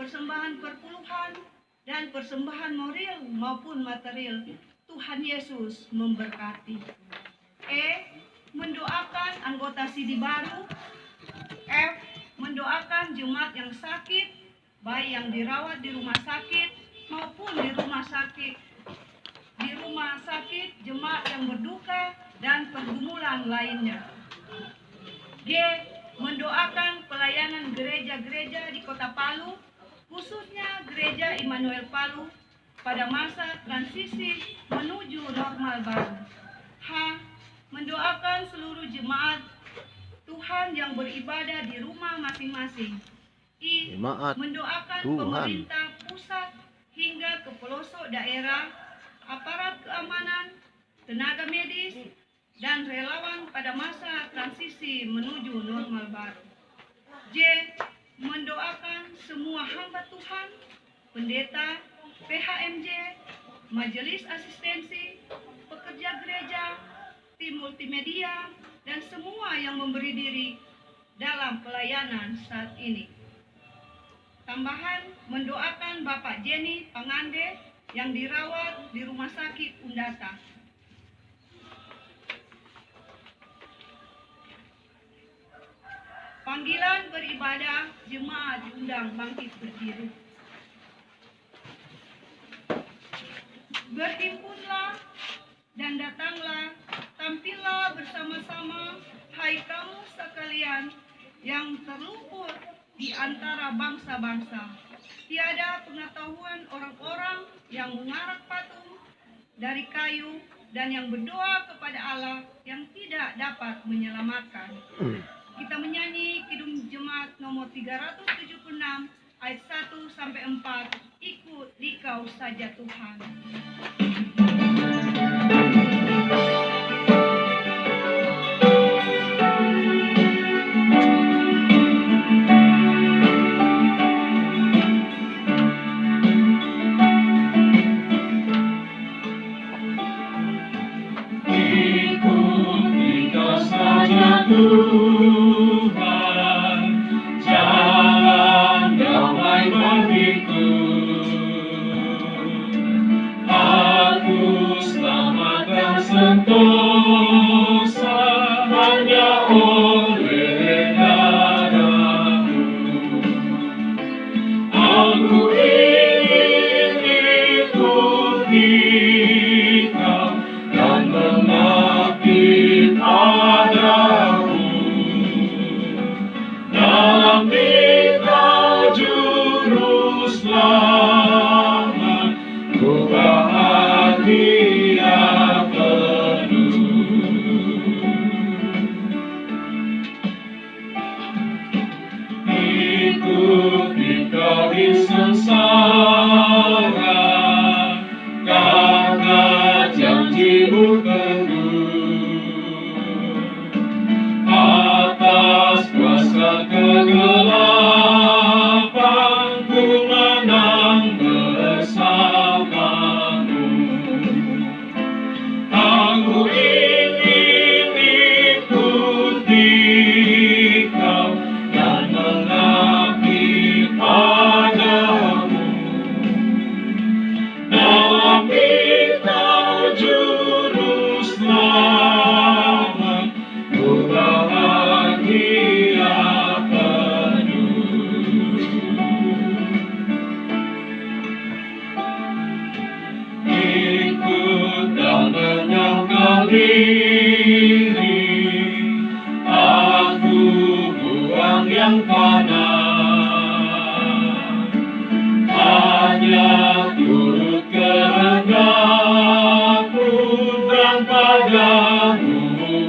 persembahan perpuluhan dan persembahan moral maupun material. Tuhan Yesus memberkati. Mendoakan anggota CD baru. F. Mendoakan jemaat yang sakit, baik yang dirawat di rumah sakit maupun di rumah sakit. Di rumah sakit, jemaat yang berduka dan pergumulan lainnya. G. Mendoakan pelayanan gereja-gereja di Kota Palu, khususnya Gereja Immanuel Palu, pada masa transisi menuju normal baru. H. Mendoakan seluruh jemaat Tuhan yang beribadah di rumah masing-masing. I. Mendoakan pemerintah pusat hingga ke pelosok daerah, aparat keamanan, tenaga medis, dan relawan pada masa transisi menuju normal baru. J. Mendoakan semua hamba Tuhan, pendeta, PHMJ, majelis asistensi, pekerja gereja, tim multimedia, dan semua yang memberi diri dalam pelayanan saat ini. Tambahan, mendoakan Bapak Jenny Pangande yang dirawat di Rumah Sakit Undata. Panggilan beribadah jemaat diundang bangkit berdiri. Berhimpunlah dan datanglah, tampillah bersama-sama, hai kamu sekalian yang terluput di antara bangsa-bangsa. Tiada pengetahuan orang-orang yang mengarak patung dari kayu dan yang berdoa kepada Allah yang tidak dapat menyelamatkan. Kita menyanyi Kidung Jemaat nomor 376 ayat 1 sampai 4. Ikut Dikau saja Tuhan. Tuhan, jangan damai bagiku. Aku selamatkan sentosa hanya oleh darah-Mu. Aku ingin ikut Dikau dan mengabdi padamu. Dalam Dikau juru selamat, ku bahagia penuh. Ikut Dikau di sengsara, karena janji-Mu atas kuasa kegelapan ku menang bersama-Mu. Aku ingin ikut Dikau dan mengabdi padamu. Dalam Dikau juru selamat, ku bahagia penuh. Ikut dan menyangkal diri, aku buang yang fana, hanya turut kehendakmu dan padamu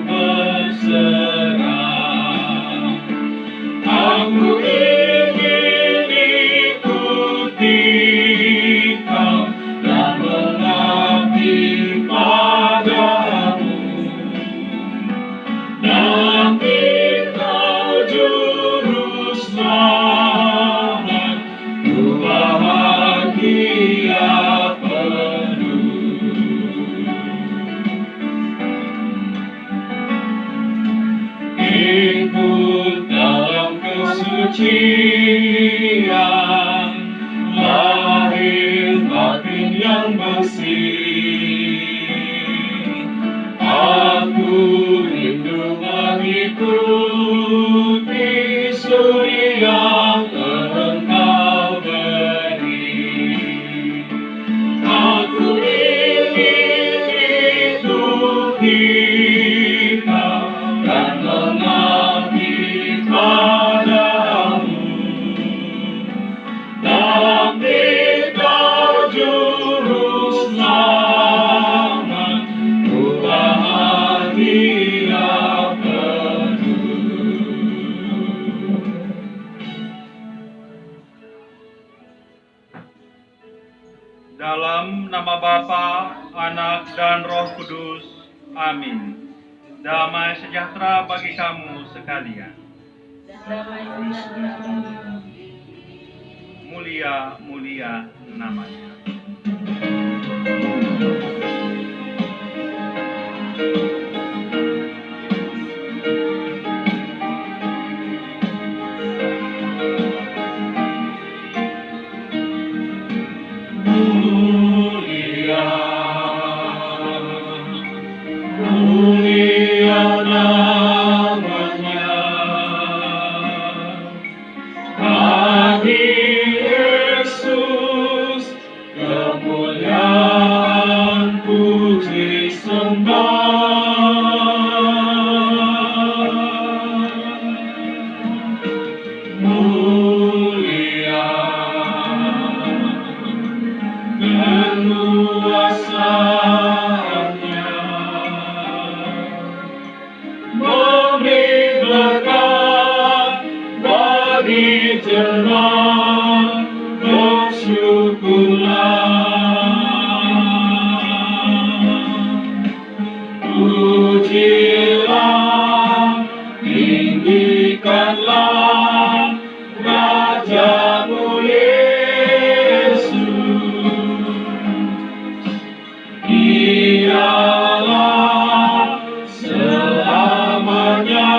berserah. Aku ingin ikut Dikau dan mengabdi padamu. yang bersih. Aku rindu mengikuti suri yang Engkau beri. Aku ingin ikuti Kau dan mengabdi padamu. Dalam Engkau juru selamat, ku bahagia penuh. Dalam nama Bapa, Anak, dan Roh Kudus. Amin. Damai sejahtera bagi kamu sekalian. Mulia-mulia namanya. Mulia namanya, bagi Yesus kemuliaan puji sembah. Mulia keluasaannya, memberi berkat bagi jemaat, bersyukurlah. Pujilah, tinggikanlah Rajamu Yesus. Dialah selamanya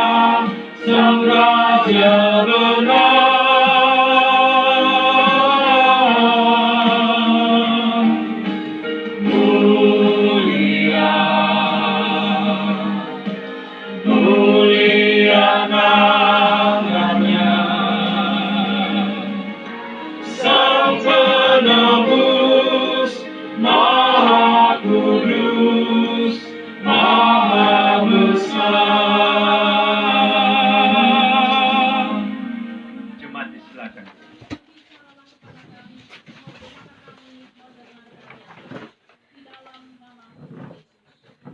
Sang Raja benar. Mulia, mulia namanya, Sang Penebus, Maha Kudus, Maha Besar. Jemaat disilakan.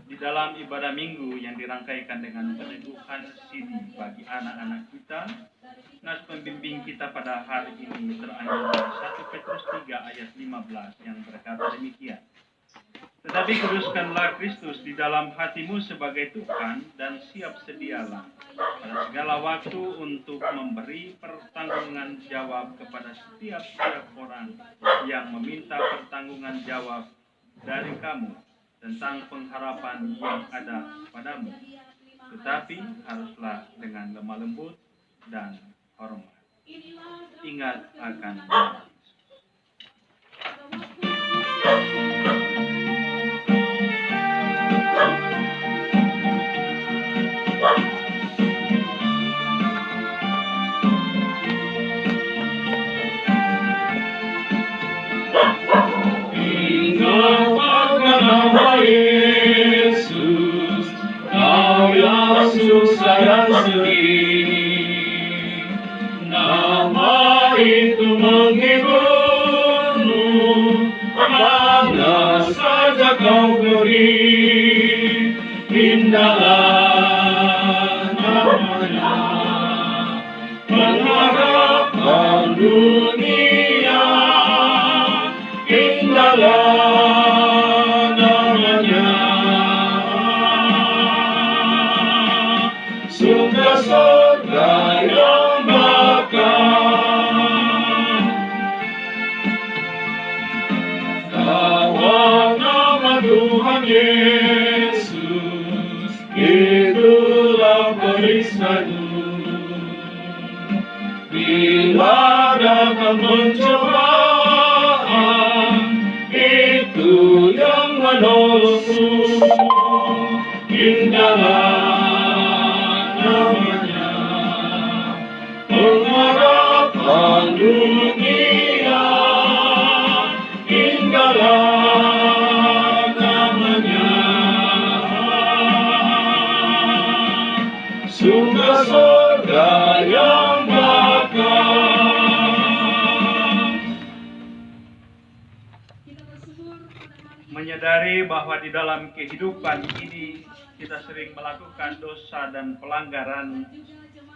Di dalam ibadah minggu yang dirangkaikan dengan peneguhan sidi bagi anak-anak kita, nas pembimbing kita pada hari ini terambil dari 1 Petrus 3 ayat 15 yang berkata demikian. Tetapi kuduskanlah Kristus di dalam hatimu sebagai Tuhan, dan siap sedialah pada segala waktu untuk memberi pertanggungan jawab kepada setiap orang yang meminta pertanggungan jawab dari kamu tentang pengharapan yang ada padamu. Tetapi haruslah dengan lemah lembut dan hormat. Ingat akan Tuhan. Ingat akan nama Yesus, Kau yang susah dan sedih. Nama itu menghiburmu, mana saja kau beri. Indahlah namanya, pengharapan dunia. Indahlah namanya, surga-surga yang bakal. Kawal nama Tuhan Yesus, itulah perisaimu. Bila datang pencobaan, itu menyadari bahwa di dalam kehidupan ini kita sering melakukan dosa dan pelanggaran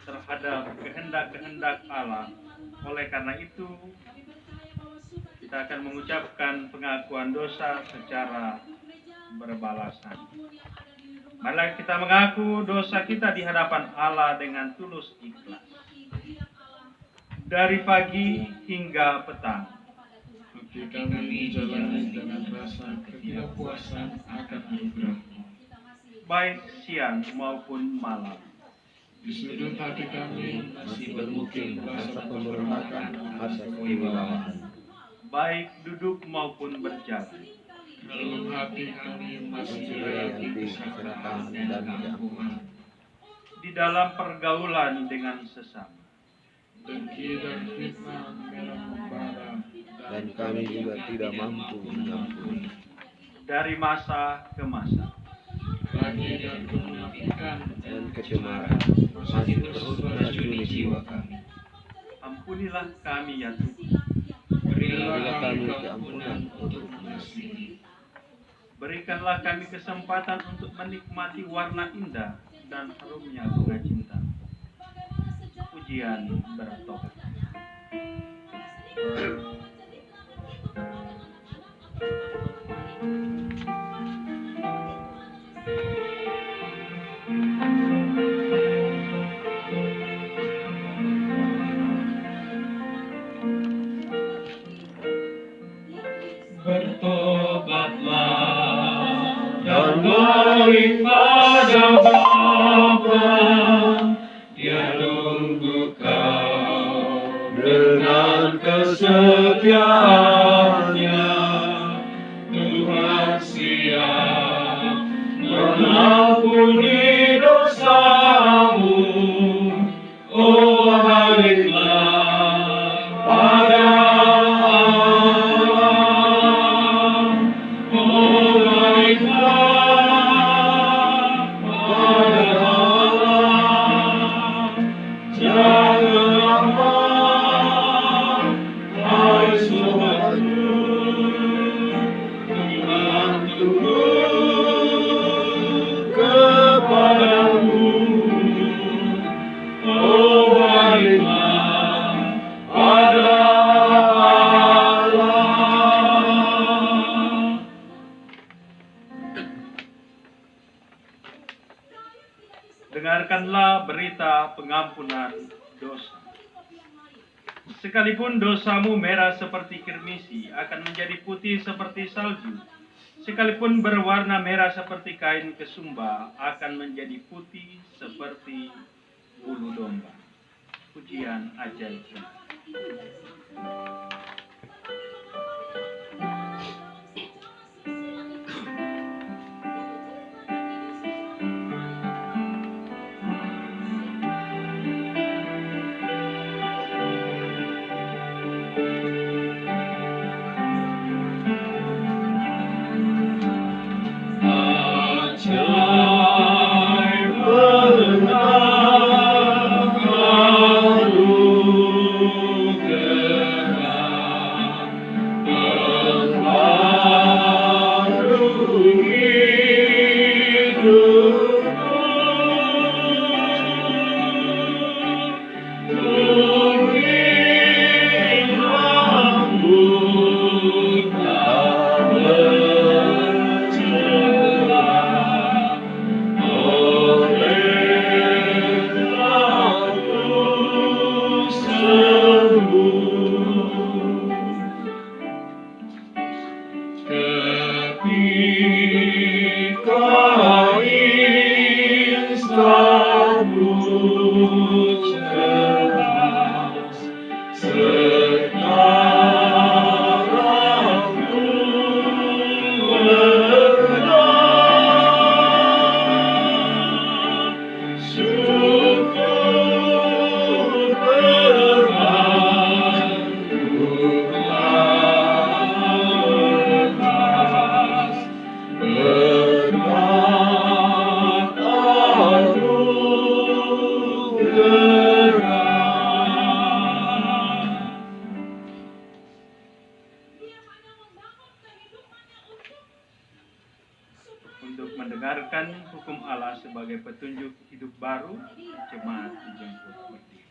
terhadap kehendak-kehendak Allah. Oleh karena itu, kita akan mengucapkan pengakuan dosa secara berbalasan. Marilah kita mengaku dosa kita di hadapan Allah dengan tulus ikhlas. Dari pagi hingga petang, Hati kami dijalani dengan rasa ketidakpuasan akan anugerah-Mu. baik siang maupun malam. Di sudut hati kami masih bermukim rasa pemberontakan pemberontakan atas kewibawahan. Baik duduk maupun berjalan. Dalam hati kami masih Hati berarti keserakahan keserakahan dan dan keangkuhan. Di dalam pergaulan dengan sesama. Dengki dan fitnah memang membara, dan kami juga tidak mampu mengampuni. Dari masa ke masa. bagi dan kemunafikan Dan kecemaran masih terus meracuni jiwa kami. Ampunilah kami ya Tuhan. Berilah kami keampunan untuk mengasihi. Berikanlah kami kesempatan untuk menikmati warna indah dan harumnya bunga cinta. Pujian bertobat. Bertobatlah dan balik pada Bapa. Dia tunggu kau dengan kesetiaannya. Tuhan siap mengampuni dosamu. Oh, baliklah pada Dengarkanlah berita pengampunan dosa. Sekalipun dosamu merah seperti kirmisi, akan menjadi putih seperti salju. Sekalipun berwarna merah seperti kain kesumba, akan menjadi putih seperti bulu domba. Pujian ajaib. Ajaib mendengarkan hukum Allah sebagai petunjuk hidup baru, jemaat dijemput berdiri.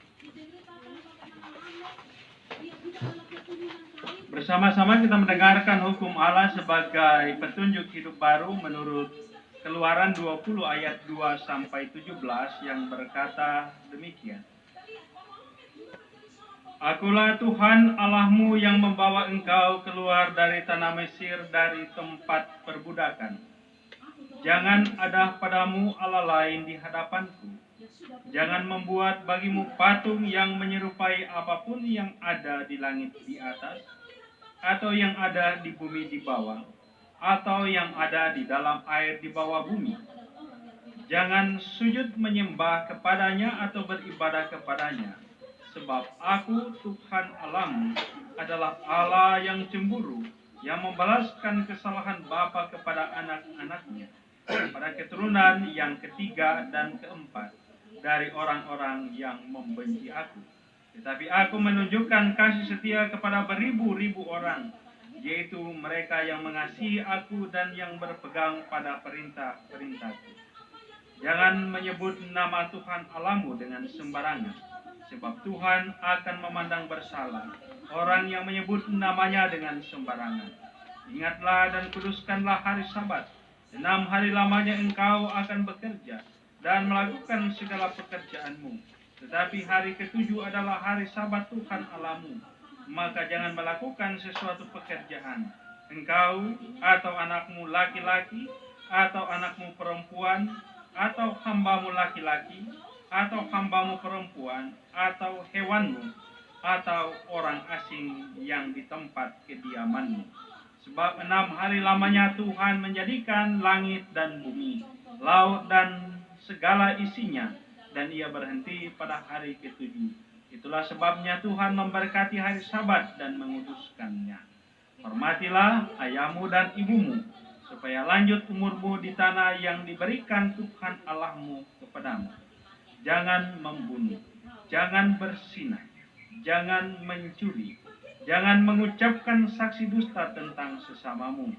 Bersama-sama kita mendengarkan hukum Allah sebagai petunjuk hidup baru menurut Keluaran 20 ayat 2 sampai 17 yang berkata demikian. Akulah Tuhan Allahmu yang membawa engkau keluar dari tanah Mesir, dari tempat perbudakan. Jangan ada padamu Allah lain di hadapanku. Jangan membuat bagimu patung yang menyerupai apapun yang ada di langit di atas, atau yang ada di bumi di bawah, atau yang ada di dalam air di bawah bumi. Jangan sujud menyembah kepadanya atau beribadah kepadanya, sebab aku Tuhan Allahmu adalah Allah yang cemburu, yang membalaskan kesalahan bapa kepada anak-anaknya, pada keturunan yang ketiga dan keempat dari orang-orang yang membenci aku. Tetapi aku menunjukkan kasih setia kepada beribu-ribu orang, yaitu mereka yang mengasihi aku dan yang berpegang pada perintah-perintahku. Jangan menyebut nama Tuhan Allahmu dengan sembarangan, sebab Tuhan akan memandang bersalah orang yang menyebut namanya dengan sembarangan. Ingatlah dan kuduskanlah hari Sabat. 6 hari lamanya engkau akan bekerja dan melakukan segala pekerjaanmu. Tetapi hari ketujuh adalah hari Sabat Tuhan Allahmu. Maka jangan melakukan sesuatu pekerjaan, engkau atau anakmu laki-laki, atau anakmu perempuan, atau hambamu laki-laki, atau hambamu perempuan, atau hewanmu, atau orang asing yang di tempat kediamanmu. Sebab 6 hari lamanya Tuhan menjadikan langit dan bumi, laut dan segala isinya, dan ia berhenti pada hari ketujuh. Itulah sebabnya Tuhan memberkati hari Sabat dan menguduskannya. Hormatilah ayahmu dan ibumu, supaya lanjut umurmu di tanah yang diberikan Tuhan Allahmu kepadamu. Jangan membunuh, jangan berzinah, jangan mencuri, jangan mengucapkan saksi dusta tentang sesamamu,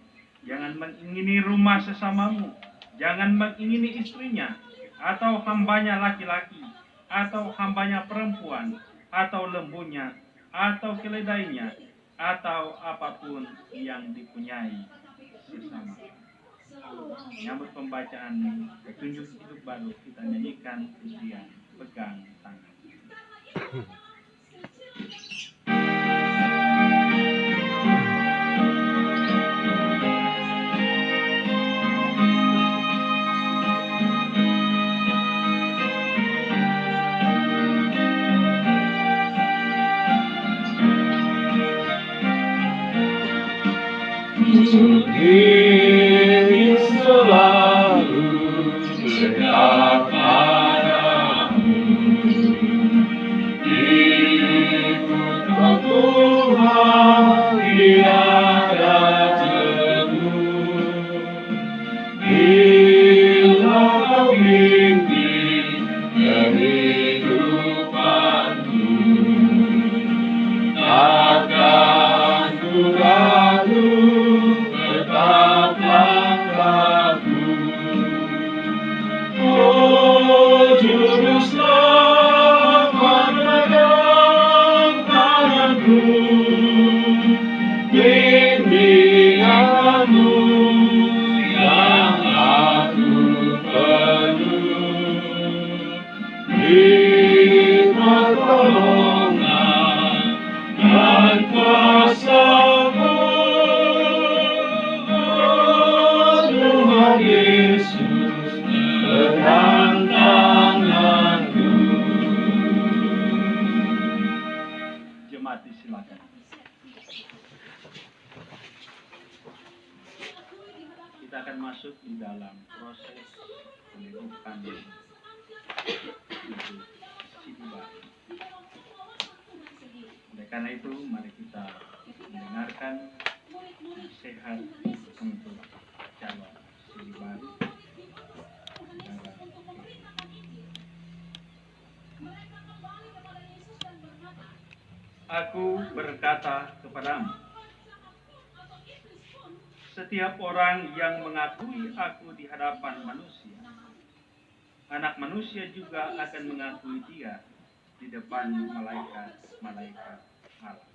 jangan mengingini rumah sesamamu, jangan mengingini istrinya, atau hambanya laki-laki, atau hambanya perempuan, atau lembunya, atau keledainya, atau apapun yang dipunyai sesama. Menyambut pembacaan petunjuk hidup baru, kita nyanyikan pujian Pegang Tangan. Diri selalu dekat padamu, ikut Tuhan tiada jemu. Bila kau pimpin kehidupanku, takkan ku ragu. Oh, Juru Selamat pegang tanganku, bimbinganmu yang aku perlu, hikmat pertolongan dan kuasa-Mu. Tuhan Yesus, pegang tanganku. Jemaat disilakan. Kita akan masuk di dalam proses pendidikan Sidiba. Oleh karena itu, mari kita mendengarkan nasihat untuk calon Sidiba. Aku berkata kepadamu, setiap orang yang mengakui aku di hadapan manusia, Anak Manusia juga akan mengakui dia di depan malaikat-malaikat Allah.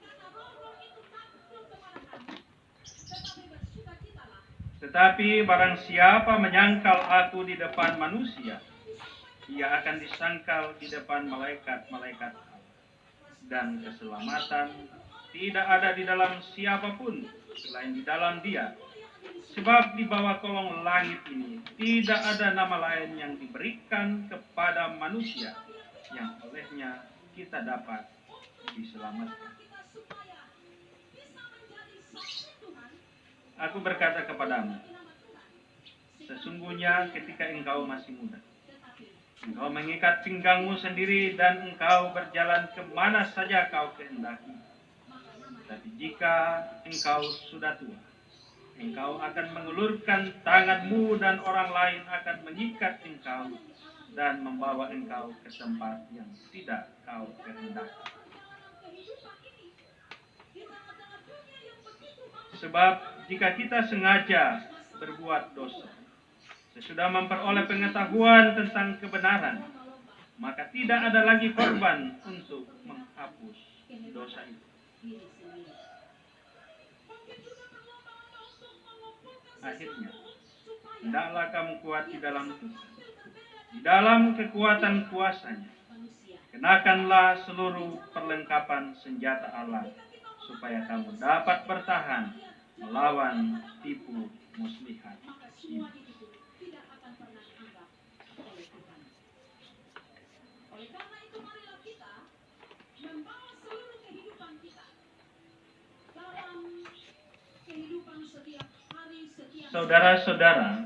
Tetapi barang siapa menyangkal aku di depan manusia, ia akan disangkal di depan malaikat-malaikat Allah. Dan keselamatan tidak ada di dalam siapapun selain di dalam Dia. Sebab di bawah kolong langit ini tidak ada nama lain yang diberikan kepada manusia yang olehnya kita dapat diselamatkan. Aku berkata kepadamu, sesungguhnya ketika engkau masih muda, engkau mengikat pinggangmu sendiri dan engkau berjalan kemana saja kau kehendaki. Tapi jika engkau sudah tua, engkau akan mengulurkan tanganmu dan orang lain akan mengikat engkau dan membawa engkau ke tempat yang tidak kau kehendaki. Sebab jika kita sengaja berbuat dosa, sesudah memperoleh pengetahuan tentang kebenaran, maka tidak ada lagi korban untuk menghapus dosa itu. Akhirnya, hendaklah kamu kuat di dalam Tuhan, di dalam kekuatan kuasa-Nya. Kenakanlah seluruh perlengkapan senjata Allah, supaya kamu dapat bertahan melawan tipu muslihat iblis. Saudara-saudara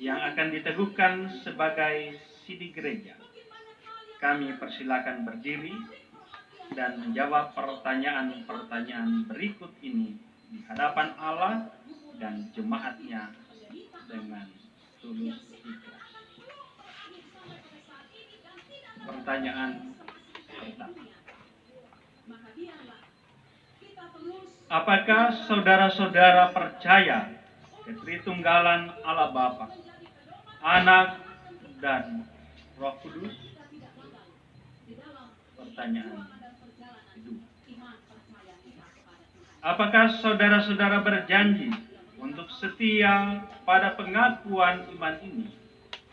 yang akan diteguhkan sebagai sidi gereja, kami persilakan berdiri dan menjawab pertanyaan-pertanyaan berikut ini di hadapan Allah dan jemaatnya dengan tulus ikhlas. Pertanyaan pertama. Apakah saudara-saudara percaya ke Tritunggalan Allah Bapa, Anak, dan Roh Kudus? Pertanyaan kedua. Apakah saudara-saudara berjanji untuk setia pada pengakuan iman ini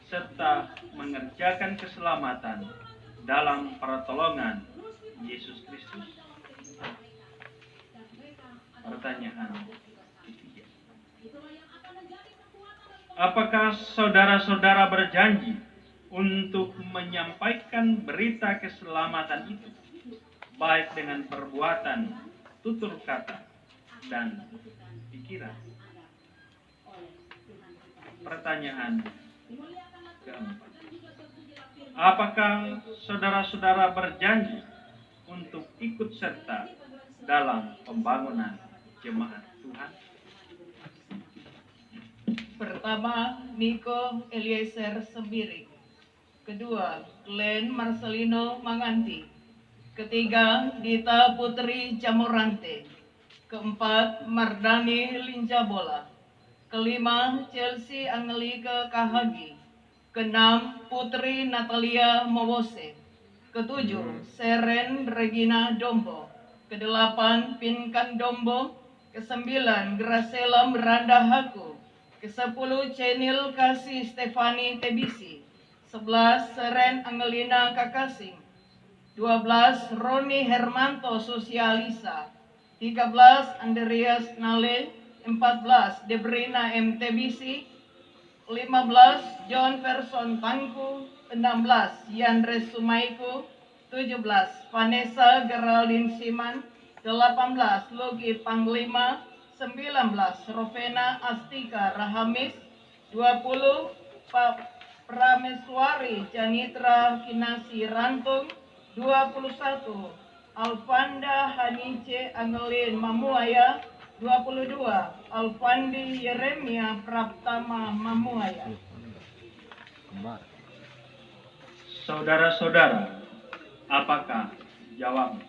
serta mengerjakan keselamatan dalam pertolongan Yesus Kristus? Pertanyaan ketiga. Apakah saudara-saudara berjanji untuk menyampaikan berita keselamatan itu, baik dengan perbuatan, tutur kata, dan pikiran? Pertanyaan keempat. Apakah saudara-saudara berjanji untuk ikut serta dalam pembangunan jemaat Tuhan? Pertama, Niko Eliezer Sembiring. Kedua, Glenn Marcelino Manganti. Ketiga, Dita Putri Jamorante. Keempat, Mardani Linjabola. Kelima, Chelsea Angelika Kahagi. Keenam, Putri Natalia Mowose. Ketujuh, Seren Regina Dombo. Kedelapan, Pinkan Dombo. Kesembilan, Gracela Miranda Haku. Kesepuluh, Cenil Kasih Stefani Tebisi. 11, Seren Angelina Kakasing. 12, Roni Hermanto Sosialisa. 13, Andreas Nale. 14, Debrina M. Tebisi. 15, John Person Tangku. 16, Yandres Sumaiku. 17, Vanessa Geraldine Siman. 18, Logi Panglima. 19, Rovena Astika Rahamis. 20, Prameswari Janitra Kinasi Rantung. 21, Alfanda Hanice Angelin Mamuaya. 22, Alfandi Yeremia Praptama Mamuaya. Saudara-saudara, apakah jawab?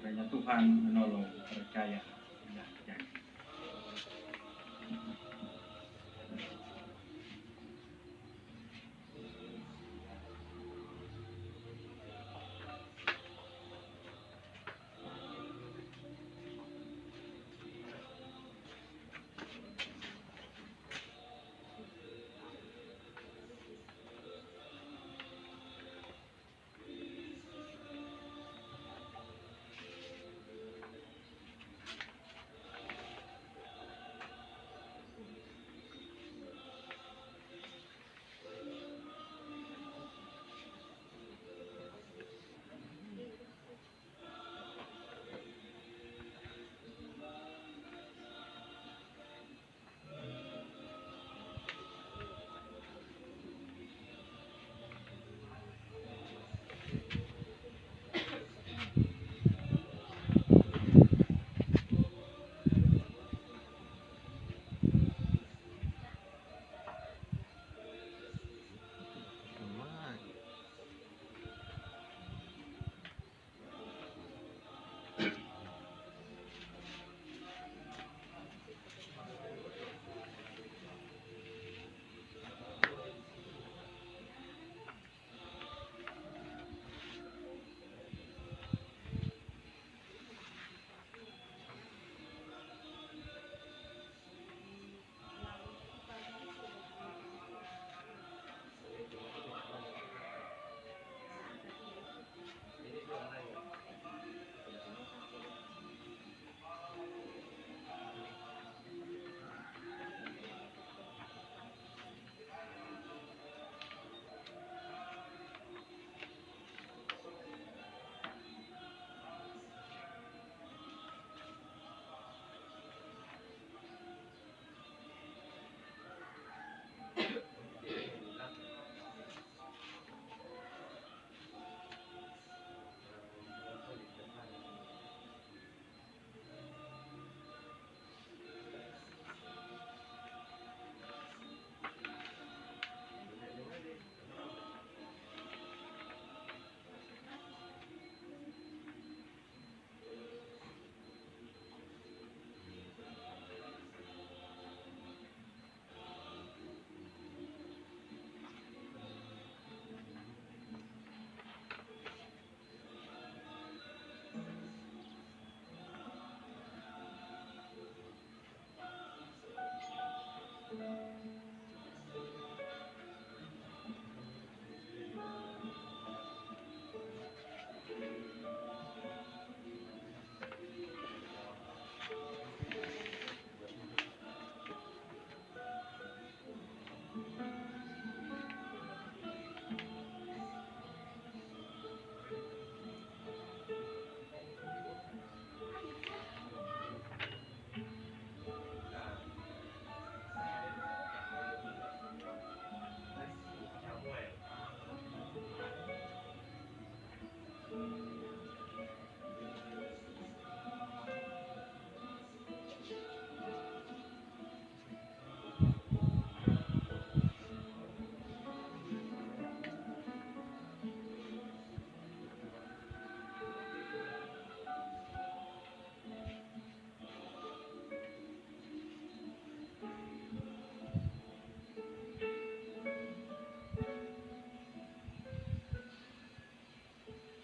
Kiranya Tuhan menolong percaya yang jadi.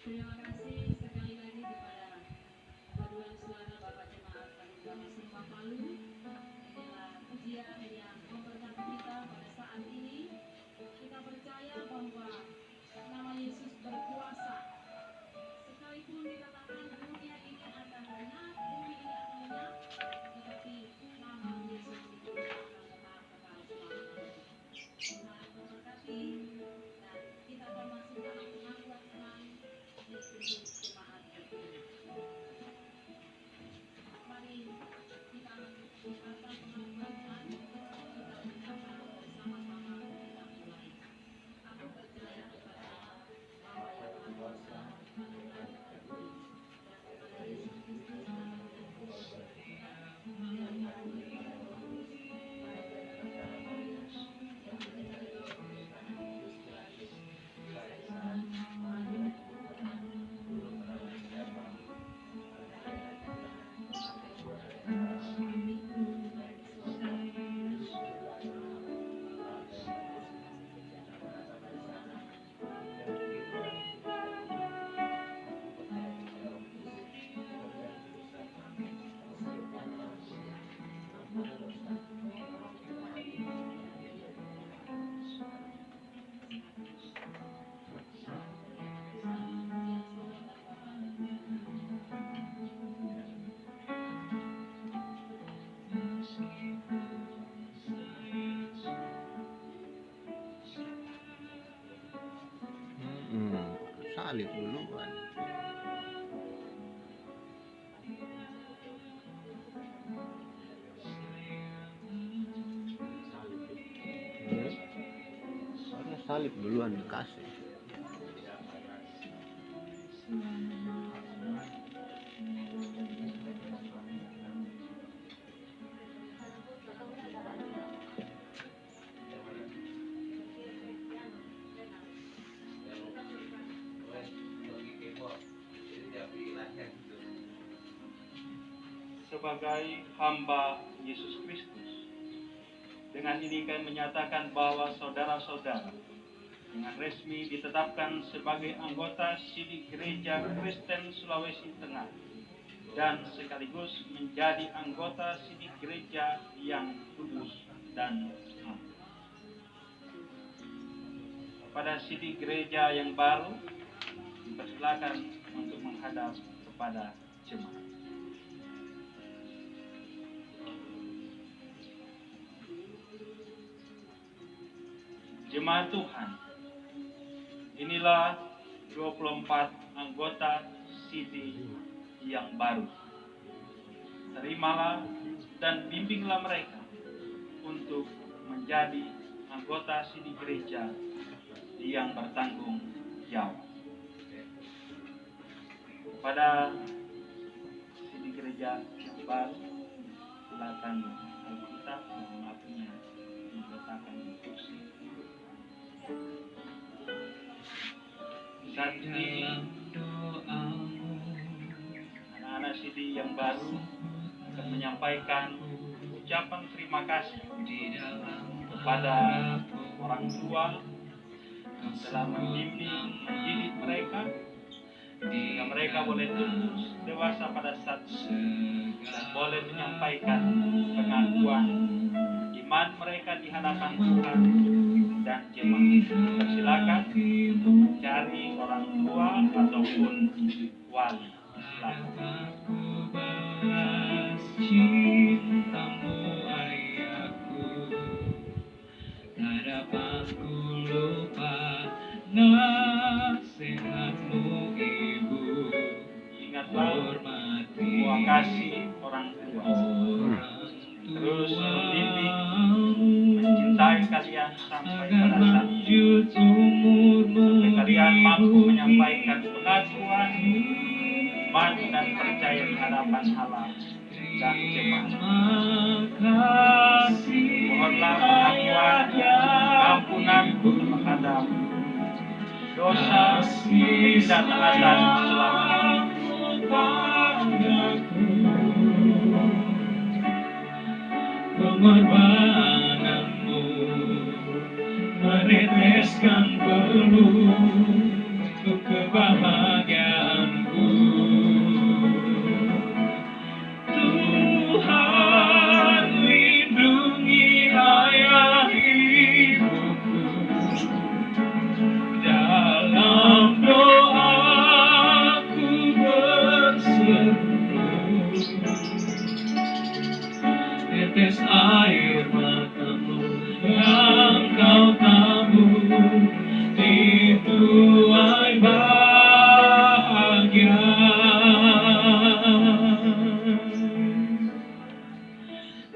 Terima kasih sekali lagi kepada paduan suara Bapak Jemaat Paduka Sumpah Palu. Inilah pujian yang memberkati kita pada saat ini. Kita percaya bahwa nama Yesus berkuasa. Sekalipun dikatakan dunia ini akan lenyap, bumi ini akan lenyap, tetapi nama Yesus itu akan tetap kekal selamanya. Tuhan memberkati dan kita akan masuk dalam pengakuan iman untuk jemaat ini. Mari kita mendengarkan pengakuan iman. salib duluan. Karena salib duluan dikasih. Sebagai hamba Yesus Kristus, dengan ini kami menyatakan bahwa saudara-saudara dengan resmi ditetapkan sebagai anggota Sidik Gereja Kristen Sulawesi Tengah dan sekaligus menjadi anggota Sidik Gereja yang kudus dan aman. Pada Sidik Gereja yang baru, dipersilakan untuk menghadap kepada jemaat. Jemaat Tuhan, inilah 24 anggota CD yang baru. Terimalah dan bimbinglah mereka untuk menjadi anggota CD gereja yang bertanggung jawab. Pada CD gereja yang baru, silakan Alkitab yang artinya diletakkan di kursi. Saat ini anak-anak CD yang baru akan menyampaikan ucapan terima kasih kepada orang tua yang telah membimbing, mendidik mereka sehingga mereka boleh tumbuh dewasa pada saat ini dan boleh menyampaikan pengakuan iman mereka di hadapan Tuhan dan jemaat. Persilakan mencari orang tua ataupun wali. Silakan. Cintamu ayahku, tak dapat ku lupa nasihatmu ibu. Ingatlah bahwa kasih orang tua terus membimbing, mencintai kalian sampai pada saat ini, sampai kalian mampu menyampaikan pengakuan iman dan percaya di hadapan Allah dan jemaat. Mohonlah pengakuan ampunan terhadap dosa ketidaktaatan selama pengorbananmu meneteskan peluh untuk kebahagiaanku. Tuhan lindungi ayah ibuku, dalam doaku berseru. Tetes air matamu yang kau tabur dituai bahagia.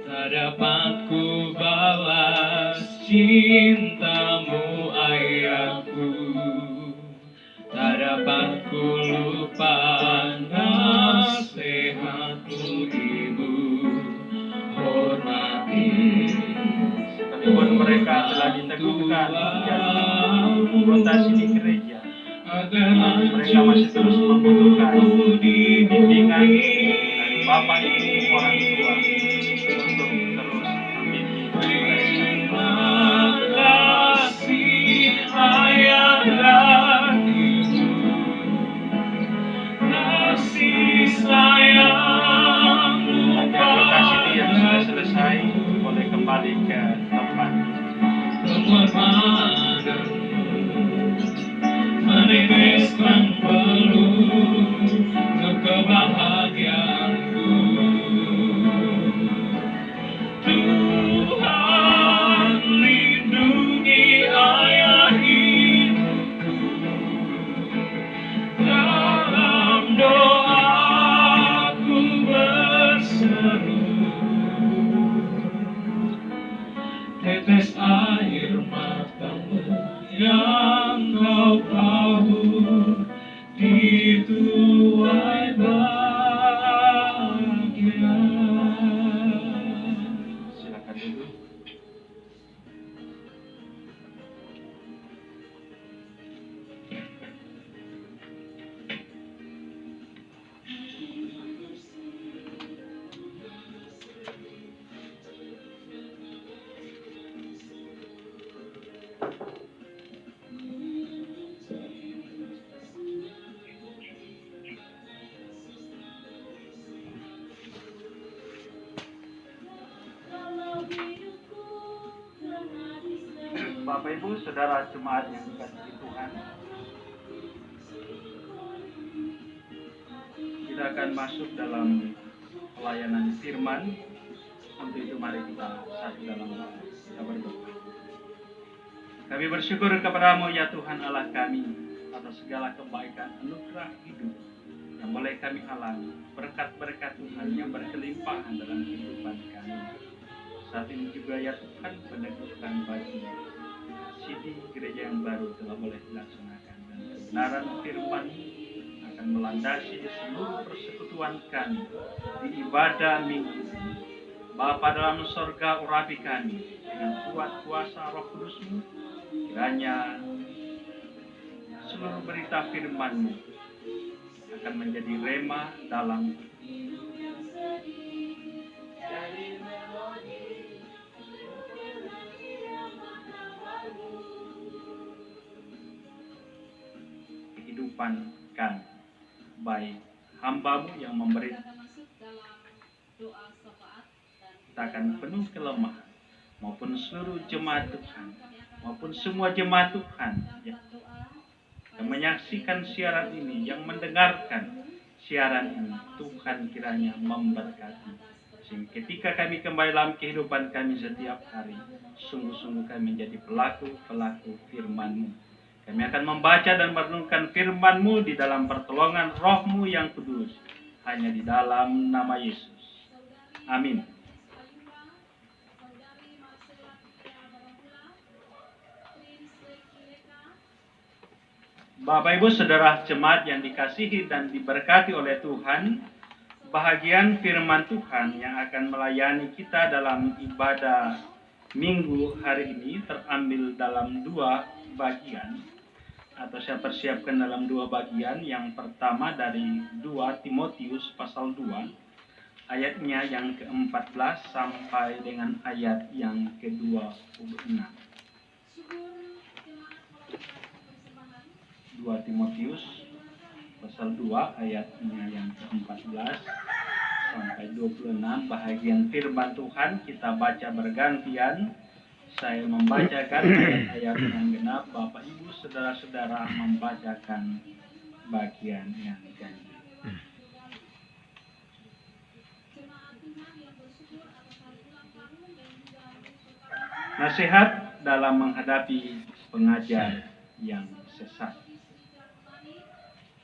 Tak dapat ku balas cintamu ayahku, tak dapat ku lupa nasihatmu ibu. Sekalipun mereka telah diteguhkan menjadi anggota CD gereja, mereka masih terus membutuhkan bimbingan dari Bapak Ibu orang tua untuk terus membimbing mereka. Ayah dan ibu, kasih sayangmu Bagi anggota CD yang sudah selesai boleh kembali ke tempat. meneteskan peluh untuk kebahagiaanku. Bapak Ibu, Saudara jemaat yang dikasihi Tuhan, kita akan masuk dalam pelayanan firman. Untuk itu mari kita satu dalam kita berdoa. Kami bersyukur kepadamu ya Tuhan Allah kami atas segala kebaikan anugerah hidup yang boleh kami alami, berkat-berkat Tuhan yang berkelimpahan dalam kehidupan kami. Saat ini juga ya Tuhan, peneguhan bagi CD gereja yang baru telah boleh dilaksanakan, dan kebenaran firman akan melandasi seluruh persekutuan kami di ibadah minggu ini. Bapa dalam sorga, urapi kami dengan kuat kuasa Roh Kudus-Mu, kiranya seluruh berita firman-Mu akan menjadi rema dalam kehidupan kami, baik hamba-Mu yang memberi. Kita masuk dalam doa syafaat dan Kita akan penuh kelemahan, maupun seluruh jemaat Tuhan, maupun semua jemaat Tuhan yang menyaksikan siaran ini, yang mendengarkan siaran ini. Tuhan kiranya memberkati, sehingga ketika kami kembali dalam kehidupan kami setiap hari, sungguh-sungguh kami menjadi pelaku-pelaku firman-Mu. Kami akan membaca dan merenungkan firman-Mu di dalam pertolongan Roh-Mu yang kudus, hanya di dalam nama Yesus. Amin. Bapak Ibu Saudara jemaat yang dikasihi dan diberkati oleh Tuhan, bahagian firman Tuhan yang akan melayani kita dalam ibadah minggu hari ini terambil dalam dua bagian, atau saya persiapkan dalam dua bagian. Yang pertama dari 2 Timotius pasal 2, ayatnya yang ke-14 sampai dengan ayat yang ke-26. 2 Timotius pasal 2 ayatnya yang ke-14 sampai 26, bahagian firman Tuhan kita baca bergantian. Saya membacakan ayat-ayat yang genap, Bapak Ibu Saudara-saudara membacakan bagian yang ganjil. Nasihat dalam menghadapi pengajar yang sesat.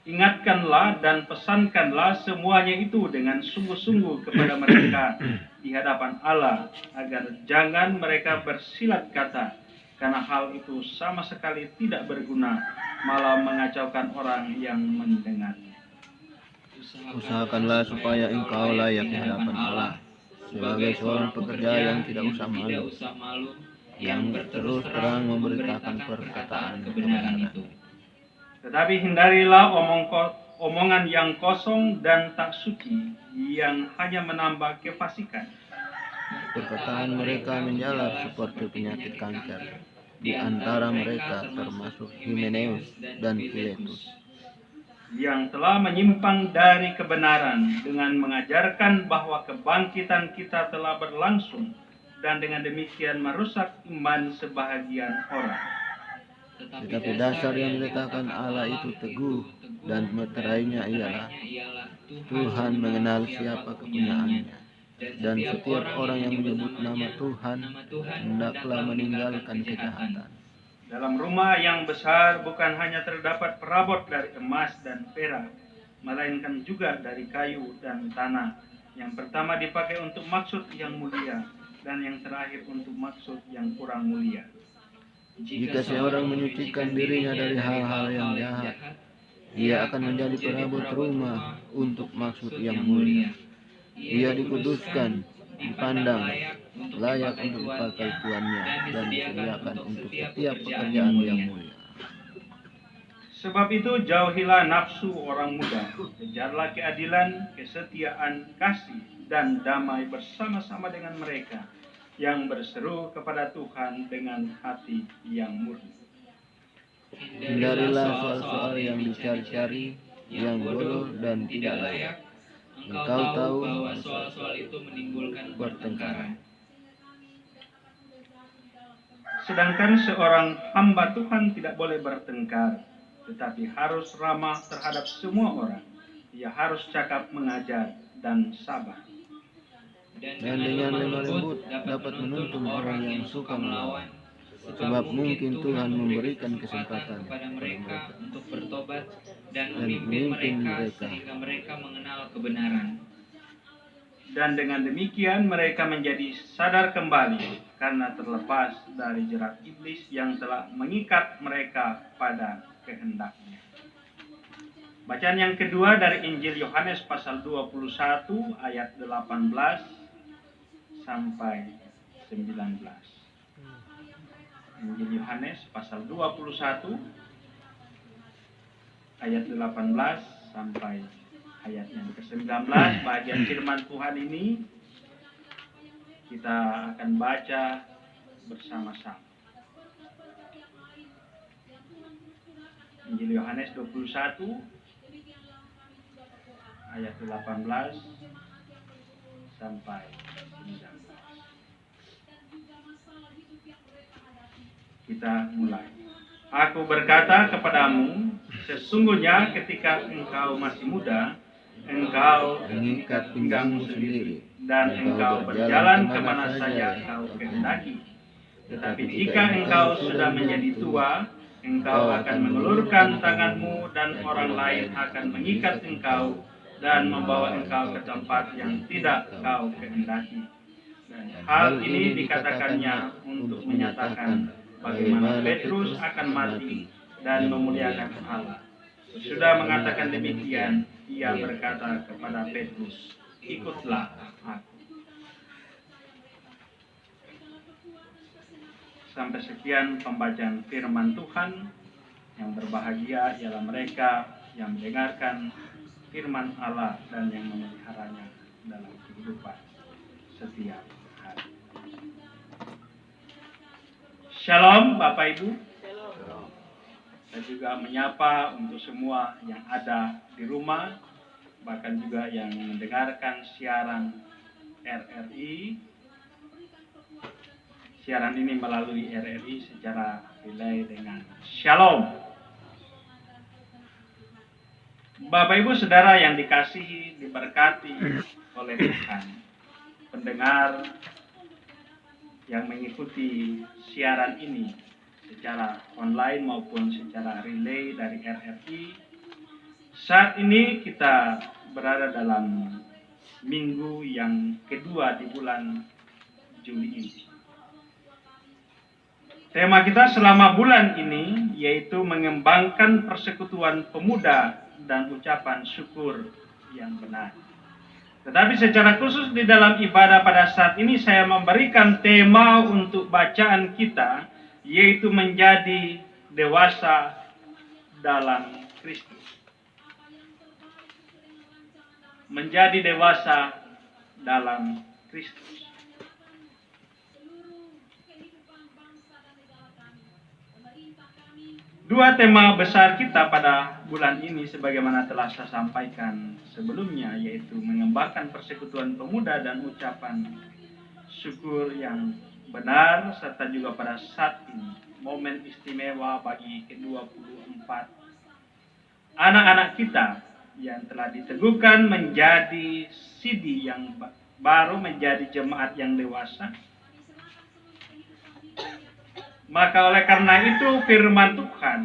Ingatkanlah dan pesankanlah semuanya itu dengan sungguh-sungguh kepada mereka di hadapan Allah, agar jangan mereka bersilat kata, karena hal itu sama sekali tidak berguna, malah mengacaukan orang yang mendengarnya. Usahakanlah supaya engkau layak di hadapan Allah, sebagai seorang pekerja yang tidak usah malu, yang berterus terang memberitakan perkataan kebenaran itu. Tetapi hindarilah omongan yang kosong dan tak suci, yang hanya menambah kefasikan. Perkataan mereka menjalar seperti penyakit kanker. Di antara mereka termasuk Himeneus dan Filetus, yang telah menyimpang dari kebenaran dengan mengajarkan bahwa kebangkitan kita telah berlangsung, dan dengan demikian merusak iman sebahagian orang. tetapi dasar yang diletakkan Allah itu teguh, dan meterainya ialah Tuhan mengenal siapa kepunyaannya, dan setiap orang yang menyebut nama Tuhan hendaklah meninggalkan kejahatan. Dalam rumah yang besar bukan hanya terdapat perabot dari emas dan perak, melainkan juga dari kayu dan tanah. Yang pertama dipakai untuk maksud yang mulia, dan yang terakhir untuk maksud yang kurang mulia. Jika seorang menyucikan dirinya dari hal-hal yang jahat, ia akan menjadi perabot rumah untuk maksud yang mulia. Ia dikuduskan, dipandang layak untuk dipakai tuannya, dan disediakan untuk setiap pekerjaan yang mulia. Sebab itu jauhilah nafsu orang muda, kejarlah keadilan, kesetiaan, kasih, dan damai bersama-sama dengan mereka yang berseru kepada Tuhan dengan hati yang murni. Hindarilah soal-soal yang dicari-cari, yang bodoh dan tidak layak. Engkau tahu bahwa soal-soal itu menimbulkan pertengkaran. Sedangkan seorang hamba Tuhan tidak boleh bertengkar, tetapi harus ramah terhadap semua orang. Ia harus cakap, mengajar, dan sabar. Dan dengan lemah lembut dapat menuntun orang yang suka melawan, sebab mungkin Tuhan memberikan kesempatan kepada mereka untuk bertobat dan memimpin memimpin mereka mereka. sehingga mereka mengenal kebenaran. Dan dengan demikian mereka menjadi sadar kembali karena terlepas dari jerat iblis yang telah mengikat mereka pada kehendaknya. Bacaan yang kedua dari Injil Yohanes pasal 21 ayat 18 sampai 19. Injil Yohanes pasal 21 ayat 18 sampai ayat yang ke-19. Bagian firman Tuhan ini kita akan baca bersama-sama. Injil Yohanes 21 ayat 18 sampai 19. Kita mulai. Aku berkata kepadamu, sesungguhnya ketika engkau masih muda, engkau mengikat pinggangmu sendiri, dan engkau berjalan kemana saja engkau kehendaki. Tetapi jika engkau sudah menjadi tua, engkau akan mengulurkan tanganmu dan orang lain akan mengikat engkau dan membawa engkau ke tempat yang tidak kau kehendaki. Dan hal ini dikatakannya untuk menyatakan bagaimana Petrus akan mati dan memuliakan Allah. Sudah mengatakan demikian, ia berkata kepada Petrus, ikutlah aku. Sampai sekian pembacaan firman Tuhan. Yang berbahagia ialah mereka yang mendengarkan firman Allah dan yang memeliharanya dalam kehidupan setiap hari. Shalom Bapak Ibu. Saya juga menyapa untuk semua yang ada di rumah, bahkan juga yang mendengarkan siaran RRI. Siaran ini melalui RRI secara relay dengan Shalom. Bapak Ibu Saudara yang dikasihi, diberkati oleh Tuhan, pendengar yang mengikuti siaran ini secara online maupun secara relay dari RRI. Saat ini kita berada dalam minggu yang kedua di bulan Juli ini. Tema kita selama bulan ini yaitu mengembangkan persekutuan pemuda dan ucapan syukur yang benar. Tetapi secara khusus di dalam ibadah pada saat ini saya memberikan tema untuk bacaan kita, yaitu menjadi dewasa dalam Kristus. Menjadi dewasa dalam Kristus. Dua tema besar kita pada bulan ini sebagaimana telah saya sampaikan sebelumnya, yaitu mengembangkan persekutuan pemuda dan ucapan syukur yang benar, serta juga pada saat ini momen istimewa bagi ke-24 anak-anak kita yang telah diteguhkan menjadi sidi yang baru, menjadi jemaat yang dewasa. Maka oleh karena itu firman Tuhan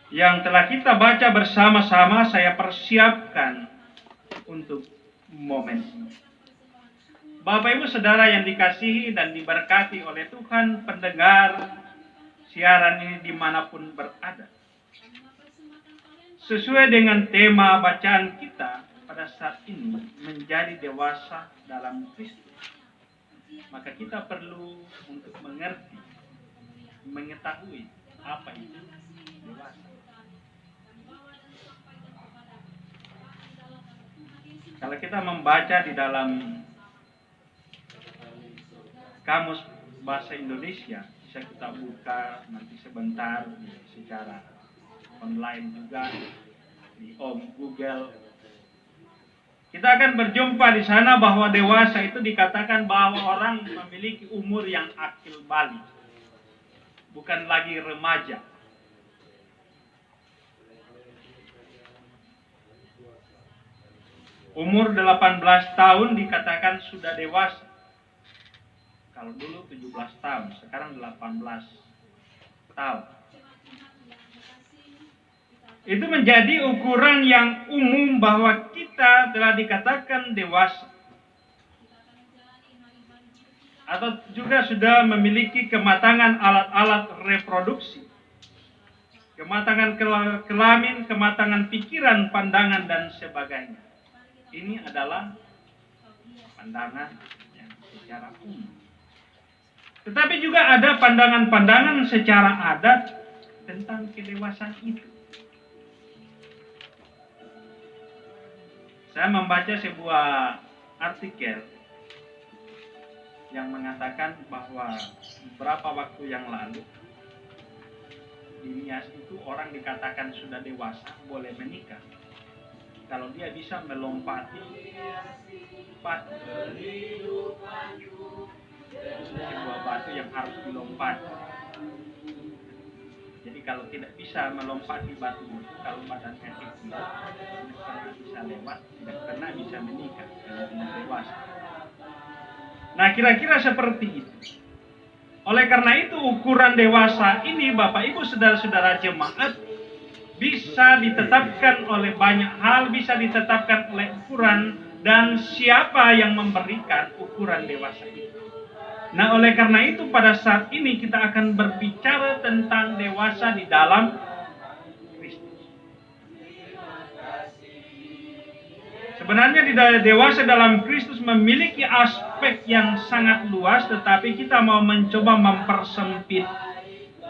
yang telah kita baca bersama-sama saya persiapkan untuk momen ini. Bapak Ibu Saudara yang dikasihi dan diberkati oleh Tuhan, pendengar siaran ini dimanapun berada. Sesuai dengan tema bacaan kita pada saat ini, menjadi dewasa dalam Kristus. Maka kita perlu untuk mengerti, mengetahui apa itu dewasa. Kalau kita membaca di dalam Kamus Bahasa Indonesia, bisa kita buka nanti sebentar secara online juga di Google. Kita akan berjumpa di sana bahwa dewasa itu dikatakan bahwa orang memiliki umur yang akil balik. bukan lagi remaja. Umur 18 tahun dikatakan sudah dewasa. Kalau dulu 17 tahun, sekarang 18 tahun. Itu menjadi ukuran yang umum bahwa kita telah dikatakan dewasa. Atau juga sudah memiliki kematangan alat-alat reproduksi. Kematangan kelamin, kematangan pikiran, pandangan, dan sebagainya. Ini adalah pandangan yang secara umum. Tetapi juga ada pandangan-pandangan secara adat tentang kedewasaan itu. Saya membaca sebuah artikel yang mengatakan bahwa beberapa waktu yang lalu di Nias itu orang dikatakan sudah dewasa boleh menikah kalau dia bisa melompati batu, sebuah batu yang harus dilompati. Jadi kalau tidak bisa melompati batu itu, kalau badannya kecil, tidak pernah bisa lewat, tidak pernah bisa menikah kalau tidak dewasa. Nah, kira-kira seperti itu. Oleh karena itu, ukuran dewasa ini, Bapak Ibu saudara-saudara jemaat, bisa ditetapkan oleh banyak hal, bisa ditetapkan oleh ukuran, dan siapa yang memberikan ukuran dewasa itu. Nah, oleh karena itu pada saat ini kita akan berbicara tentang dewasa di dalam Kristus. Sebenarnya dewasa dalam Kristus memiliki aspek yang sangat luas, tetapi kita mau mencoba mempersempit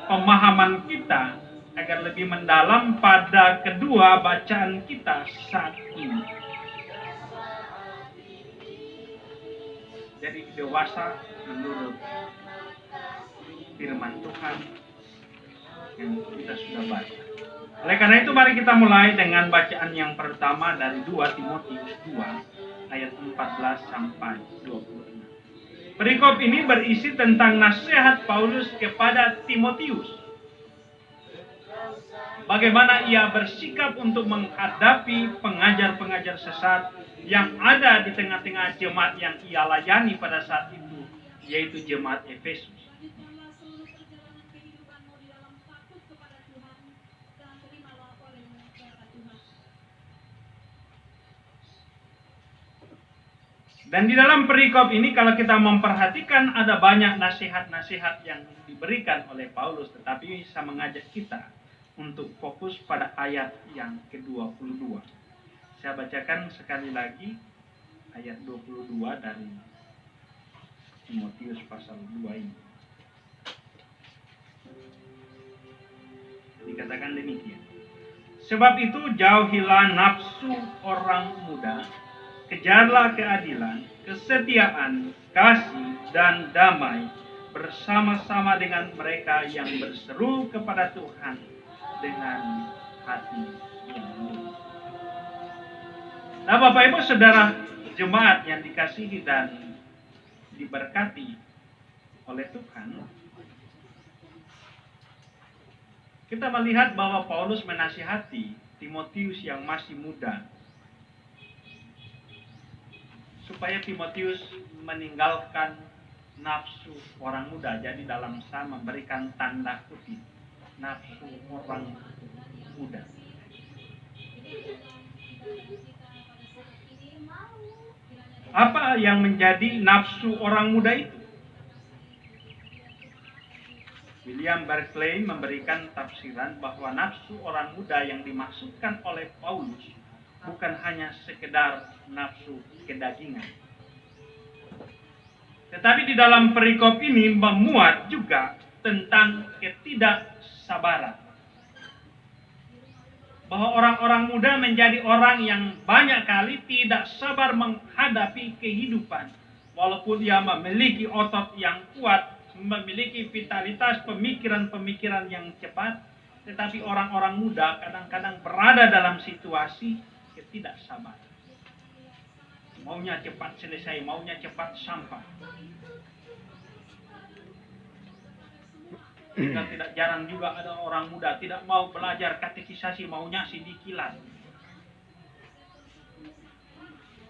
pemahaman kita agar lebih mendalam pada kedua bacaan kita saat ini. Jadi dewasa menurut firman Tuhan yang kita sudah baca. Oleh karena itu mari kita mulai dengan bacaan yang pertama dari 2 Timotius 2 ayat 14 sampai 26. Perikop ini berisi tentang nasihat Paulus kepada Timotius. Bagaimana ia bersikap untuk menghadapi pengajar-pengajar sesat yang ada di tengah-tengah jemaat yang ia layani pada saat itu, yaitu jemaat Efesus. Lanjutkanlah seluruh perjalanan kehidupanmu di dalam takut kepada Tuhan dan terimalah olehmu berkat Tuhan. Dan di dalam perikop ini kalau kita memperhatikan ada banyak nasihat-nasihat yang diberikan oleh Paulus, tetapi saya mengajak kita untuk fokus pada ayat yang ke-22. Saya bacakan sekali lagi ayat 22 dari Timotius pasal 2 ini. Dikatakan demikian. Sebab itu jauhilah nafsu orang muda, kejarlah keadilan, kesetiaan, kasih, dan damai bersama-sama dengan mereka yang berseru kepada Tuhan dengan hati yang lurus. Nah, Bapak Ibu Saudara jemaat yang dikasihi dan diberkati oleh Tuhan, kita melihat bahwa Paulus menasihati Timotius yang masih muda supaya Timotius meninggalkan nafsu orang muda. Jadi dalam saya memberikan tanda kutip nafsu orang muda. Apa yang menjadi nafsu orang muda itu? William Barclay memberikan tafsiran bahwa nafsu orang muda yang dimaksudkan oleh Paulus bukan hanya sekedar nafsu kedagingan. Tetapi di dalam perikop ini memuat juga tentang ketidaksabaran. Bahwa orang-orang muda menjadi orang yang banyak kali tidak sabar menghadapi kehidupan. Walaupun dia memiliki otot yang kuat, memiliki vitalitas, pemikiran-pemikiran yang cepat, tetapi orang-orang muda kadang-kadang berada dalam situasi ketidaksabaran. Maunya cepat selesai, maunya cepat sampai. Sehingga tidak jarang juga ada orang muda tidak mau belajar katekisasi, maunya CD kilat.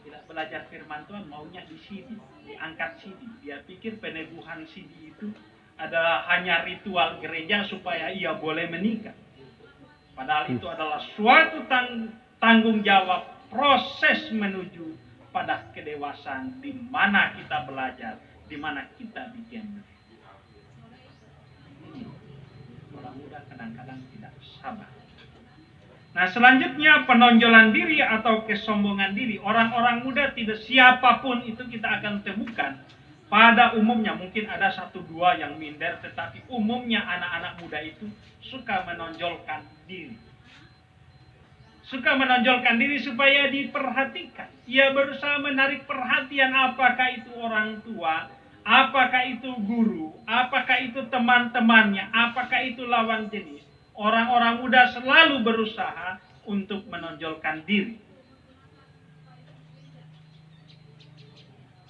Tidak belajar firman Tuhan, maunya di CD, diangkat CD. Dia pikir peneguhan CD itu adalah hanya ritual gereja supaya ia boleh menikah. Padahal itu adalah suatu tanggung jawab proses menuju pada kedewasaan di mana kita belajar, di mana kita bikin. Orang muda kadang-kadang tidak sabar. Nah, selanjutnya penonjolan diri atau kesombongan diri. Orang-orang muda tidak siapapun itu kita akan temukan. Pada umumnya mungkin ada 1-2 yang minder, tetapi umumnya anak-anak muda itu suka menonjolkan diri. Suka menonjolkan diri supaya diperhatikan. Ia berusaha menarik perhatian, apakah itu orang tua, apakah itu guru, apakah itu teman-temannya, apakah itu lawan jenis. Orang-orang muda selalu berusaha untuk menonjolkan diri.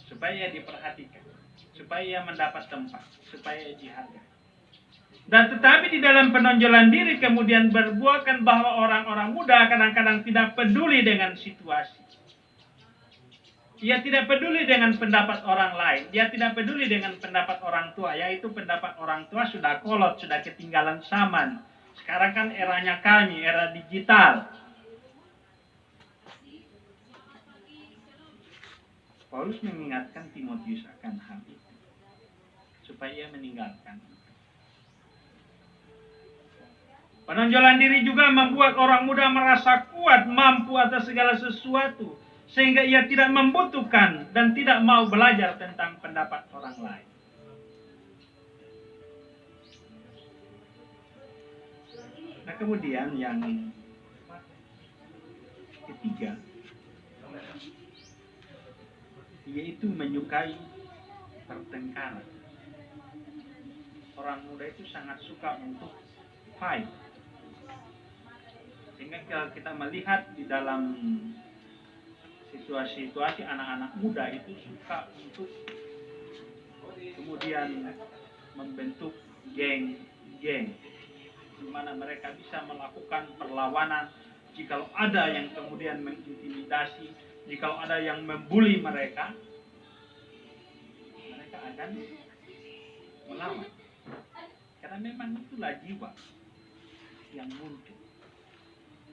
Supaya diperhatikan, supaya mendapat tempat, supaya dihargai. Dan tetapi di dalam penonjolan diri kemudian berbuahkan bahwa orang-orang muda kadang-kadang tidak peduli dengan situasi. Ia tidak peduli dengan pendapat orang lain. Dia tidak peduli dengan pendapat orang tua. Yaitu pendapat orang tua sudah kolot, sudah ketinggalan zaman. Sekarang kan eranya kami, era digital. Paulus mengingatkan Timotius akan hal itu. Supaya ia meninggalkan. Penonjolan diri juga membuat orang muda merasa kuat, mampu atas segala sesuatu. Sehingga ia tidak membutuhkan dan tidak mau belajar tentang pendapat orang lain. Nah, kemudian yang ketiga, yaitu menyukai pertengkaran. Orang muda itu sangat suka untuk fight. Sehingga kalau kita melihat di dalam situasi-situasi anak-anak muda itu suka untuk kemudian membentuk geng-geng di mana mereka bisa melakukan perlawanan. Jikalau ada yang kemudian mengintimidasi, jikalau ada yang membuli mereka, mereka akan melawan. Karena memang itulah jiwa yang muncul.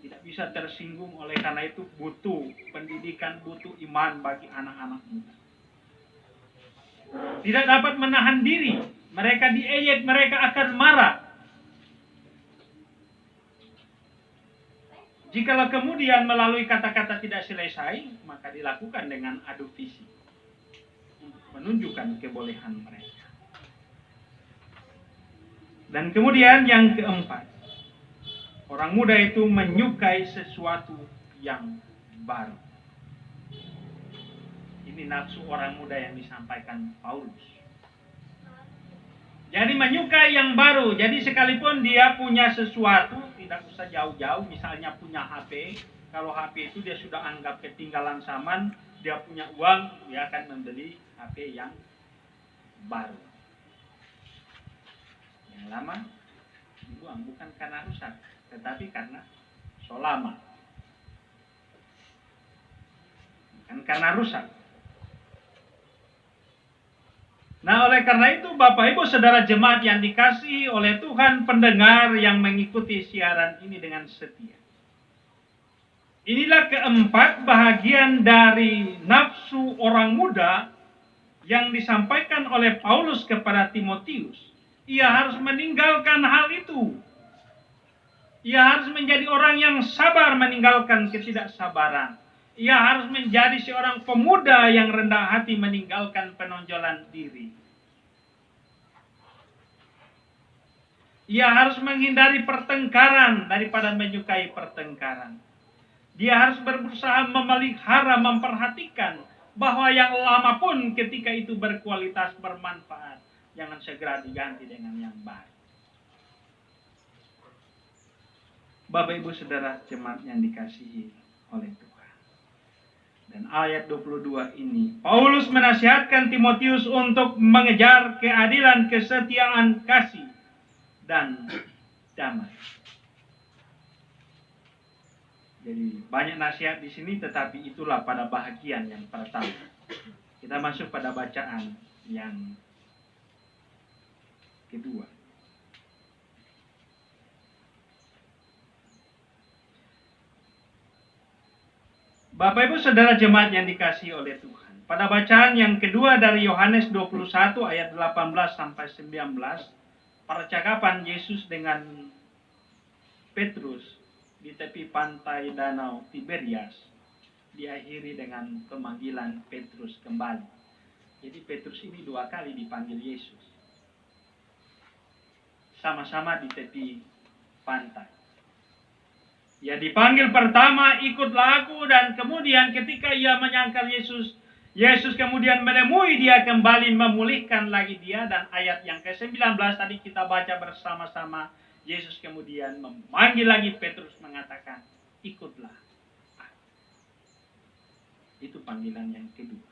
Tidak bisa tersinggung, oleh karena itu butuh pendidikan, butuh iman bagi anak-anak muda. Tidak dapat menahan diri, mereka diejek, mereka akan marah. Jikalau kemudian melalui kata-kata tidak selesai, maka dilakukan dengan adu fisik untuk menunjukkan kebolehan mereka. Dan kemudian yang keempat, orang muda itu menyukai sesuatu yang baru. Ini nafsu orang muda yang disampaikan Paulus. Jadi menyukai yang baru. Jadi sekalipun dia punya sesuatu, tidak usah jauh-jauh. Misalnya punya HP. Kalau HP itu dia sudah anggap ketinggalan zaman. Dia punya uang, dia akan membeli HP yang baru. Yang lama dibuang, bukan karena rusak, tetapi karena solama. Bukan karena rusak. Nah, oleh karena itu Bapak Ibu Saudara jemaat yang dikasihi oleh Tuhan, pendengar yang mengikuti siaran ini dengan setia. Inilah keempat bahagian dari nafsu orang muda yang disampaikan oleh Paulus kepada Timotius. Ia harus meninggalkan hal itu. Ia harus menjadi orang yang sabar meninggalkan ketidaksabaran. Ia harus menjadi seorang pemuda yang rendah hati meninggalkan penonjolan diri. Ia harus menghindari pertengkaran daripada menyukai pertengkaran. Dia harus berusaha memelihara, memperhatikan bahwa yang lama pun ketika itu berkualitas, bermanfaat. Jangan segera diganti dengan yang baru. Bapak Ibu Saudara jemaat yang dikasihi oleh Tuhan. Dan ayat 22 ini, Paulus menasihatkan Timotius untuk mengejar keadilan, kesetiaan, kasih, dan damai. Jadi banyak nasihat di sini, tetapi itulah pada bahagian yang pertama. Kita masuk pada bacaan yang kedua. Bapak Ibu Saudara jemaat yang dikasihi oleh Tuhan. Pada bacaan yang kedua dari Yohanes 21 ayat 18 sampai 19, percakapan Yesus dengan Petrus di tepi pantai Danau Tiberias diakhiri dengan pemanggilan Petrus kembali. Jadi Petrus ini 2 kali dipanggil Yesus. Sama-sama di tepi pantai. Ya dipanggil pertama, ikutlah aku, dan kemudian ketika ia menyangkal Yesus, Yesus kemudian menemui dia kembali, memulihkan lagi dia, dan ayat yang ke-19 tadi kita baca bersama-sama, Yesus kemudian memanggil lagi Petrus mengatakan, ikutlah aku. Itu panggilan yang kedua.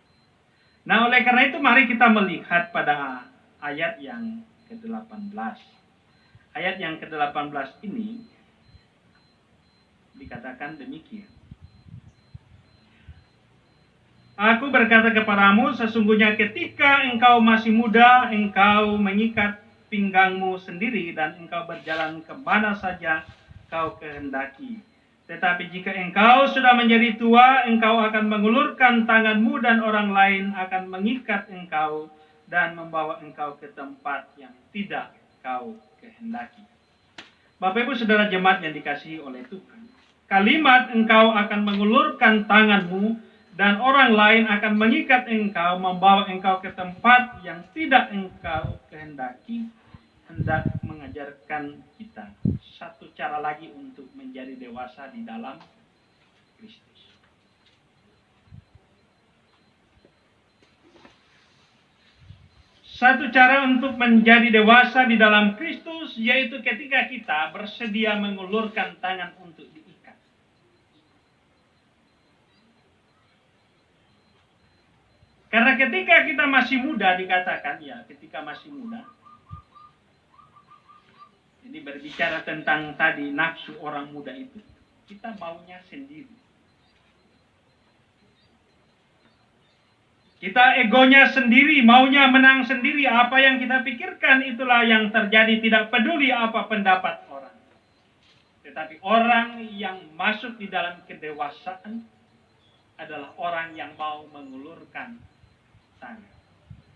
Nah oleh karena itu mari kita melihat pada ayat yang ke-18. Ayat yang ke-18 ini dikatakan demikian. Aku berkata kepadamu, sesungguhnya ketika engkau masih muda, engkau mengikat pinggangmu sendiri dan engkau berjalan kemana saja kau kehendaki. Tetapi jika engkau sudah menjadi tua, engkau akan mengulurkan tanganmu dan orang lain akan mengikat engkau dan membawa engkau ke tempat yang tidak kau kehendaki. Bapak Ibu Saudara jemaat yang dikasihi oleh Tuhan, kalimat engkau akan mengulurkan tanganmu dan orang lain akan mengikat engkau, membawa engkau ke tempat yang tidak engkau kehendaki, hendak mengajarkan kita satu cara lagi untuk menjadi dewasa di dalam Kristus. Satu cara untuk menjadi dewasa di dalam Kristus, yaitu ketika kita bersedia mengulurkan tangan untuk diikat. Karena ketika kita masih muda, dikatakan ya, ketika masih muda, ini berbicara tentang tadi nafsu orang muda itu, kita maunya sendiri. Kita egonya sendiri, maunya menang sendiri, apa yang kita pikirkan itulah yang terjadi, tidak peduli apa pendapat orang. Tetapi orang yang masuk di dalam kedewasaan adalah orang yang mau mengulurkan tangan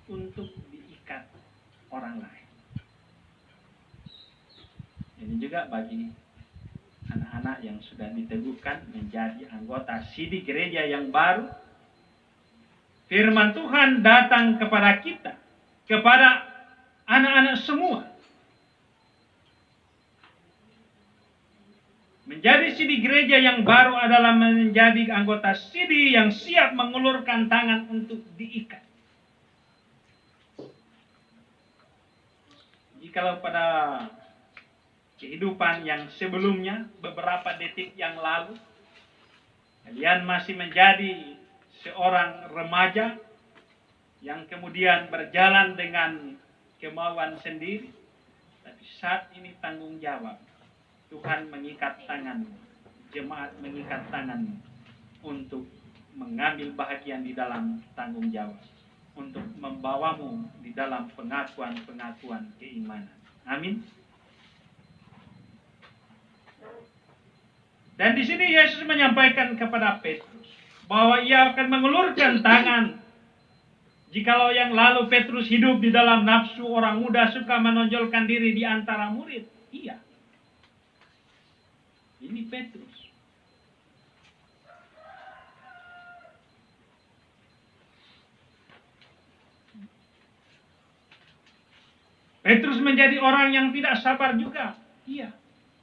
untuk diikat orang lain. Ini juga bagi anak-anak yang sudah diteguhkan menjadi anggota sidi gereja yang baru. Firman Tuhan datang kepada kita, kepada anak-anak semua. Menjadi sidi gereja yang baru adalah menjadi anggota sidi yang siap mengulurkan tangan untuk diikat. Jikalau pada kehidupan yang sebelumnya, beberapa detik yang lalu, kalian masih menjadi seorang remaja yang kemudian berjalan dengan kemauan sendiri, tapi saat ini tanggung jawab. Tuhan mengikat tanganmu, jemaat mengikat tanganmu untuk mengambil bahagian di dalam tanggung jawab, untuk membawamu di dalam pengakuan-pengakuan keimanan. Amin. Dan di sini Yesus menyampaikan kepada Petrus bahwa ia akan mengulurkan tangan. Jikalau yang lalu Petrus hidup di dalam nafsu orang muda, suka menonjolkan diri di antara murid, iya. Ini Petrus. Petrus menjadi orang yang tidak sabar juga. Iya.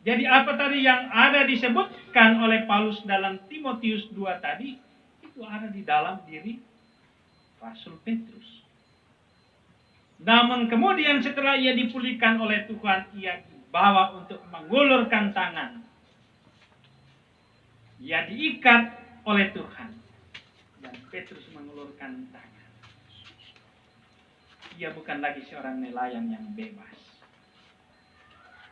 Jadi apa tadi yang ada disebutkan oleh Paulus dalam Timotius 2 tadi, itu ada di dalam diri Rasul Petrus. Namun kemudian setelah ia dipulihkan oleh Tuhan, ia dibawa untuk mengulurkan tangan. Ia diikat oleh Tuhan. Dan Petrus mengulurkan tangan. Ia bukan lagi seorang nelayan yang bebas.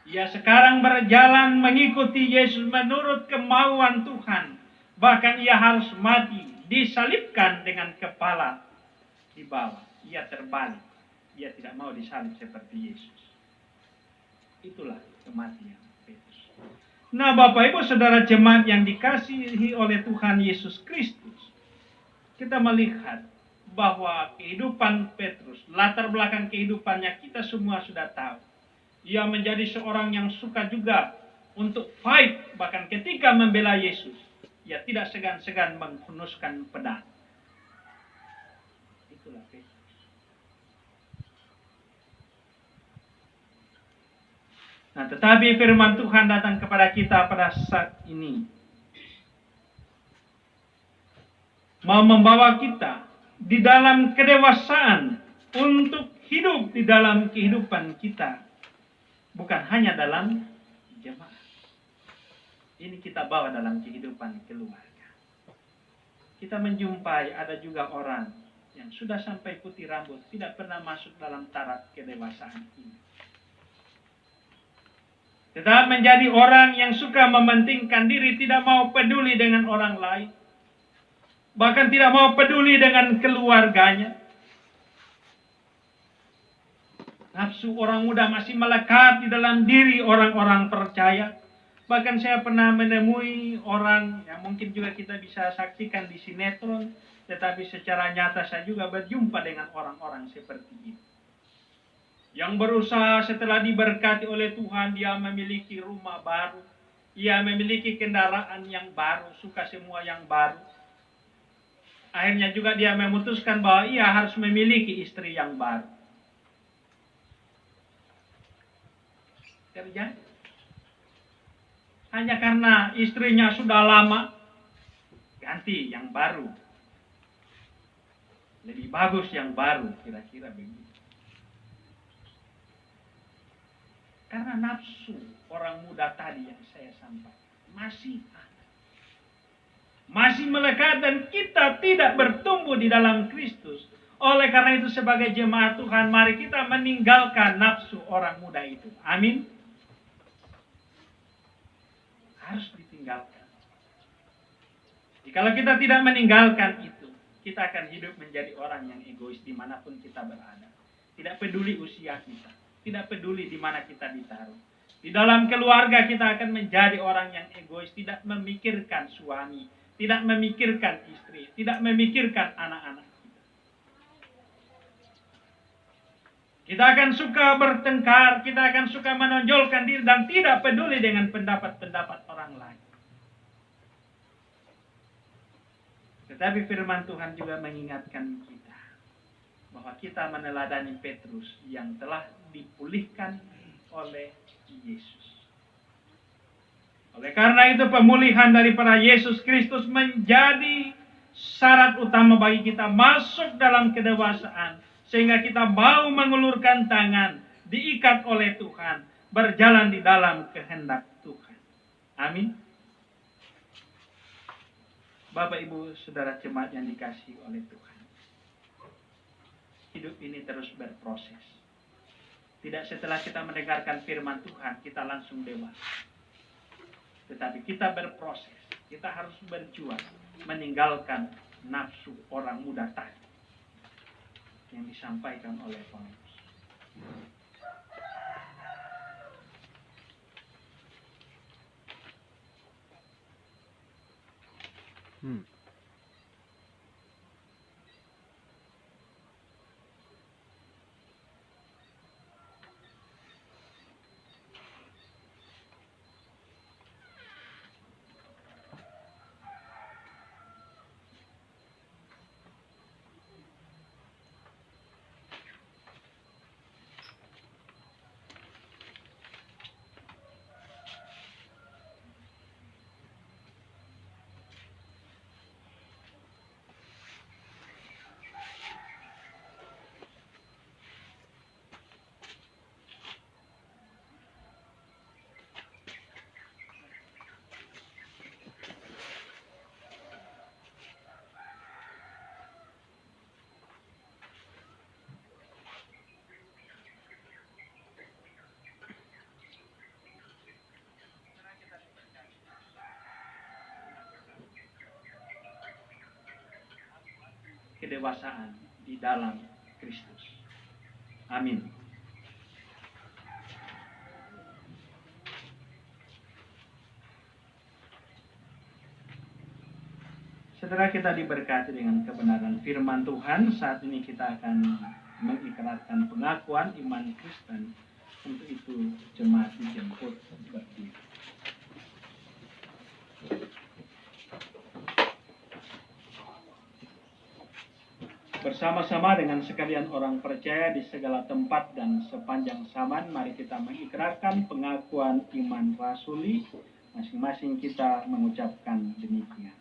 Ia sekarang berjalan mengikuti Yesus menurut kemauan Tuhan. Bahkan ia harus mati, disalibkan dengan kepala di bawah. Ia terbalik. Ia tidak mau disalib seperti Yesus. Itulah kematian Petrus. Nah, Bapak Ibu Saudara jemaat yang dikasihi oleh Tuhan Yesus Kristus, kita melihat bahwa kehidupan Petrus, latar belakang kehidupannya kita semua sudah tahu. Ia menjadi seorang yang suka juga untuk fight, bahkan ketika membela Yesus, ia tidak segan-segan menghunuskan pedang. Itulah Petrus. Nah, tetapi firman Tuhan datang kepada kita pada saat ini, mau membawa kita di dalam kedewasaan untuk hidup di dalam kehidupan kita, bukan hanya dalam jemaat. Ini kita bawa dalam kehidupan keluarga. Kita menjumpai ada juga orang yang sudah sampai putih rambut, tidak pernah masuk dalam taraf kedewasaan ini. Tetap menjadi orang yang suka mementingkan diri, tidak mau peduli dengan orang lain. Bahkan tidak mau peduli dengan keluarganya. Nafsu orang muda masih melekat di dalam diri orang-orang percaya. Bahkan saya pernah menemui orang yang mungkin juga kita bisa saksikan di sinetron, tetapi secara nyata saya juga berjumpa dengan orang-orang seperti itu. Yang berusaha setelah diberkati oleh Tuhan, dia memiliki rumah baru, ia memiliki kendaraan yang baru, suka semua yang baru. Akhirnya juga dia memutuskan bahwa ia harus memiliki istri yang baru. Kerja hanya karena istrinya sudah lama, ganti yang baru. Lebih bagus yang baru, kira-kira begitu. Karena nafsu orang muda tadi yang saya sampaikan masih ada. Masih melekat dan kita tidak bertumbuh di dalam Kristus. Oleh karena itu sebagai jemaat Tuhan, mari kita meninggalkan nafsu orang muda itu. Amin. Harus ditinggalkan. Jikalau kita tidak meninggalkan itu, kita akan hidup menjadi orang yang egois dimanapun kita berada. Tidak peduli usia kita. Tidak peduli di mana kita ditaruh. Di dalam keluarga kita akan menjadi orang yang egois, tidak memikirkan suami, tidak memikirkan istri, tidak memikirkan anak-anak kita. Kita akan suka bertengkar, kita akan suka menonjolkan diri dan tidak peduli dengan pendapat-pendapat orang lain. Tetapi firman Tuhan juga mengingatkan kita bahwa kita meneladani Petrus yang telah dipulihkan oleh Yesus. Oleh karena itu pemulihan daripada Yesus Kristus menjadi syarat utama bagi kita masuk dalam kedewasaan. Sehingga kita mau mengulurkan tangan, diikat oleh Tuhan, berjalan di dalam kehendak Tuhan. Amin. Bapak Ibu Saudara jemaat yang dikasihi oleh Tuhan. Hidup ini terus berproses. Tidak setelah kita mendengarkan firman Tuhan, kita langsung dewasa. Tetapi kita berproses. Kita harus berjuang meninggalkan nafsu orang muda tadi yang disampaikan oleh Paulus. kedewasaan di dalam Kristus. Amin. Saudara, kita diberkati dengan kebenaran firman Tuhan. Saat ini kita akan mengikrarkan pengakuan iman Kristen. Untuk itu jemaat dijemput berdiri. Bersama-sama dengan sekalian orang percaya di segala tempat dan sepanjang zaman, mari kita mengikrarkan pengakuan iman rasuli. Masing-masing kita mengucapkan demikian.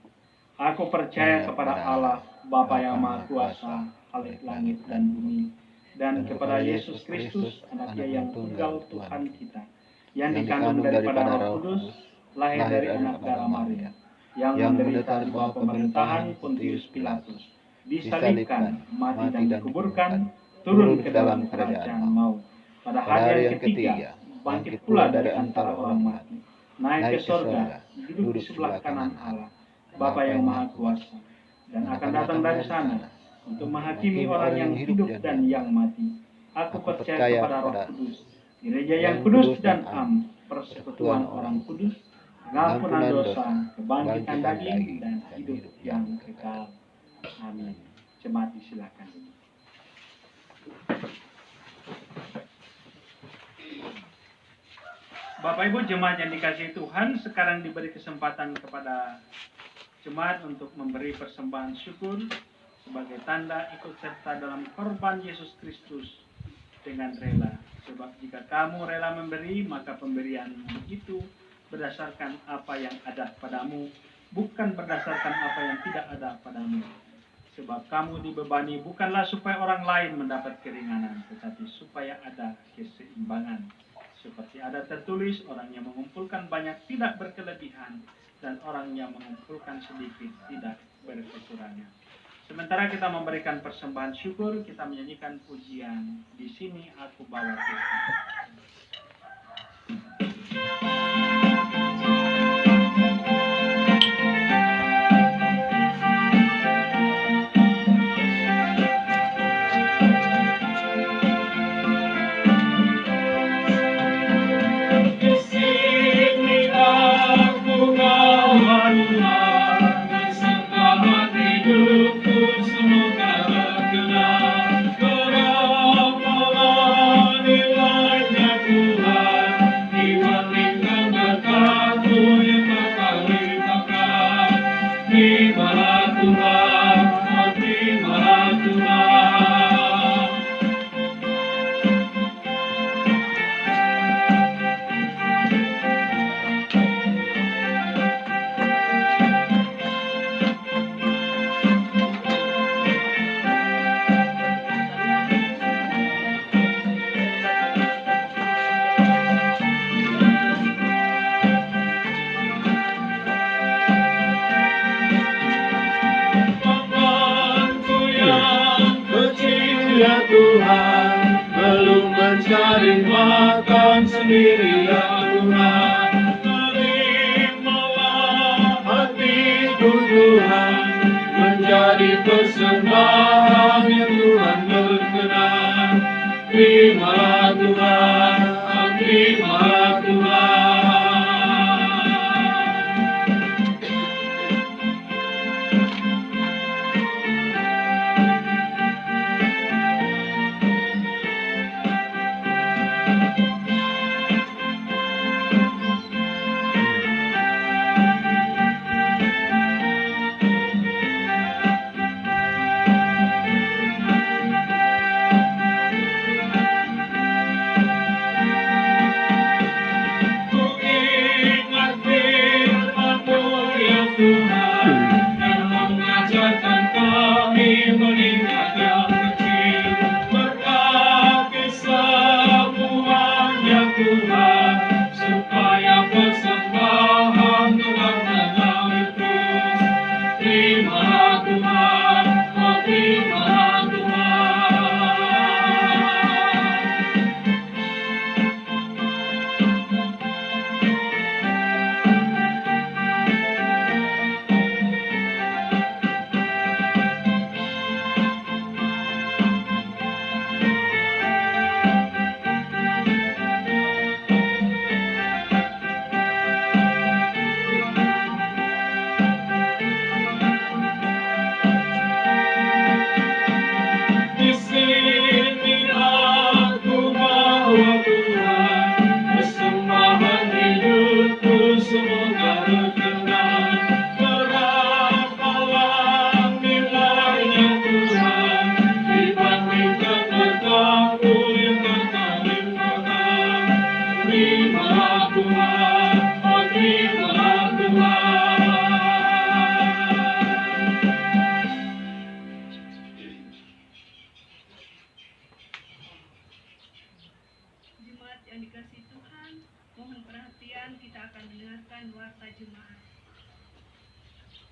Aku percaya kepada Allah, Bapa yang Maha Kuasa, Khalik langit dan bumi, dan kepada Yesus Kristus, Anak Dia yang tunggal Tuhan kita, yang dikandung daripada Roh Kudus, lahir dari anak darah Maria, yang menderita di bawah pemerintahan Pontius Pilatus, disalibkan, mati dan dikuburkan, turun ke dalam kerajaan maut. Pada hari yang ketiga, bangkit pula dari antara orang mati, naik ke sorga, duduk di sebelah kanan Allah, Bapa yang Maha Kuasa, dan akan datang dari sana untuk menghakimi orang yang hidup dan yang mati. Aku percaya kepada Roh Kudus, gereja yang kudus dan am, persekutuan orang kudus, pengampunan dosa, kebangkitan daging, dan hidup yang kekal. Amin. Jemaat disilakan. Bapak Ibu jemaat yang dikasihi Tuhan, sekarang diberi kesempatan kepada jemaat untuk memberi persembahan syukur sebagai tanda ikut serta dalam korban Yesus Kristus dengan rela. Sebab jika kamu rela memberi, maka pemberian itu berdasarkan apa yang ada padamu, bukan berdasarkan apa yang tidak ada padamu. Sebab kamu dibebani bukanlah supaya orang lain mendapat keringanan, tetapi supaya ada keseimbangan. Seperti ada tertulis, orang yang mengumpulkan banyak tidak berkelebihan, dan orang yang mengumpulkan sedikit tidak berkekurangan. Sementara kita memberikan persembahan syukur, kita menyanyikan pujian, Di Sini Aku Bawa Tuhan.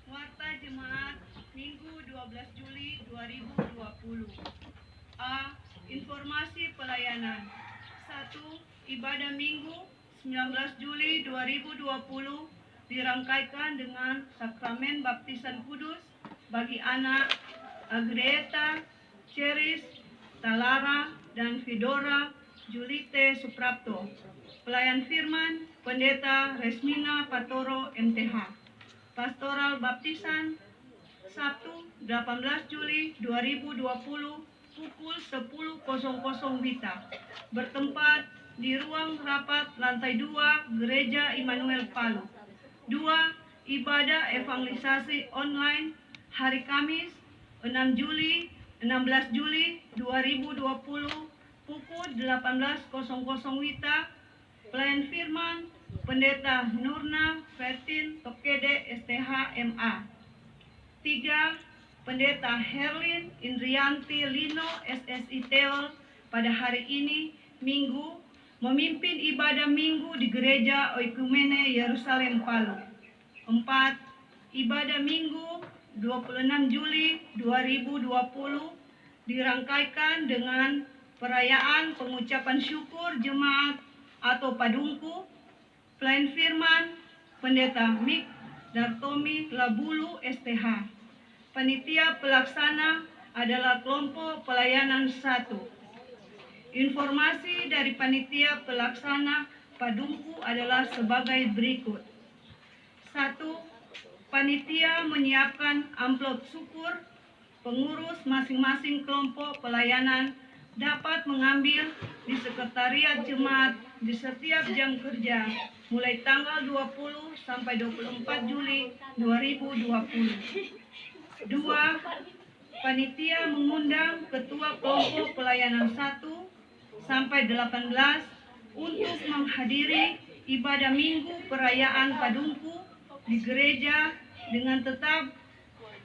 Warta Jemaat Minggu 12 Juli 2020. A. Informasi pelayanan. 1. Ibadah Minggu 19 Juli 2020 dirangkaikan dengan sakramen baptisan kudus bagi anak Agrieta, Ceris, Talara, dan Fedora Julite Suprapto. Pelayan firman Pendeta Resmina Patoro MTH. Pastoral baptisan Sabtu 18 Juli 2020 pukul 10.00 WITA bertempat di ruang rapat lantai 2 Gereja Immanuel Palu. 2. Ibadah evangelisasi online hari Kamis 16 Juli 2020 pukul 18.00 WITA. Pelayan firman Pendeta Nurna Fertin Tokede STH MA. 3. Pendeta Herlin Indrianti Lino SSI Teol pada hari ini Minggu memimpin ibadah Minggu di Gereja Oikumene Yerusalem Palu. 4. Ibadah Minggu 26 Juli 2020 dirangkaikan dengan perayaan pengucapan syukur jemaat atau padungku. Pelayan firman Pendeta Mik Dartomi Labulu STH. Panitia pelaksana adalah kelompok pelayanan 1. Informasi dari panitia pelaksana padungku adalah sebagai berikut. 1. Panitia menyiapkan amplop syukur. Pengurus masing-masing kelompok pelayanan dapat mengambil di sekretariat jemaat di setiap jam kerja mulai tanggal 20 sampai 24 Juli 2020. 2. Panitia mengundang ketua kelompok pelayanan 1 sampai 18 untuk menghadiri ibadah Minggu perayaan Padungku di gereja dengan tetap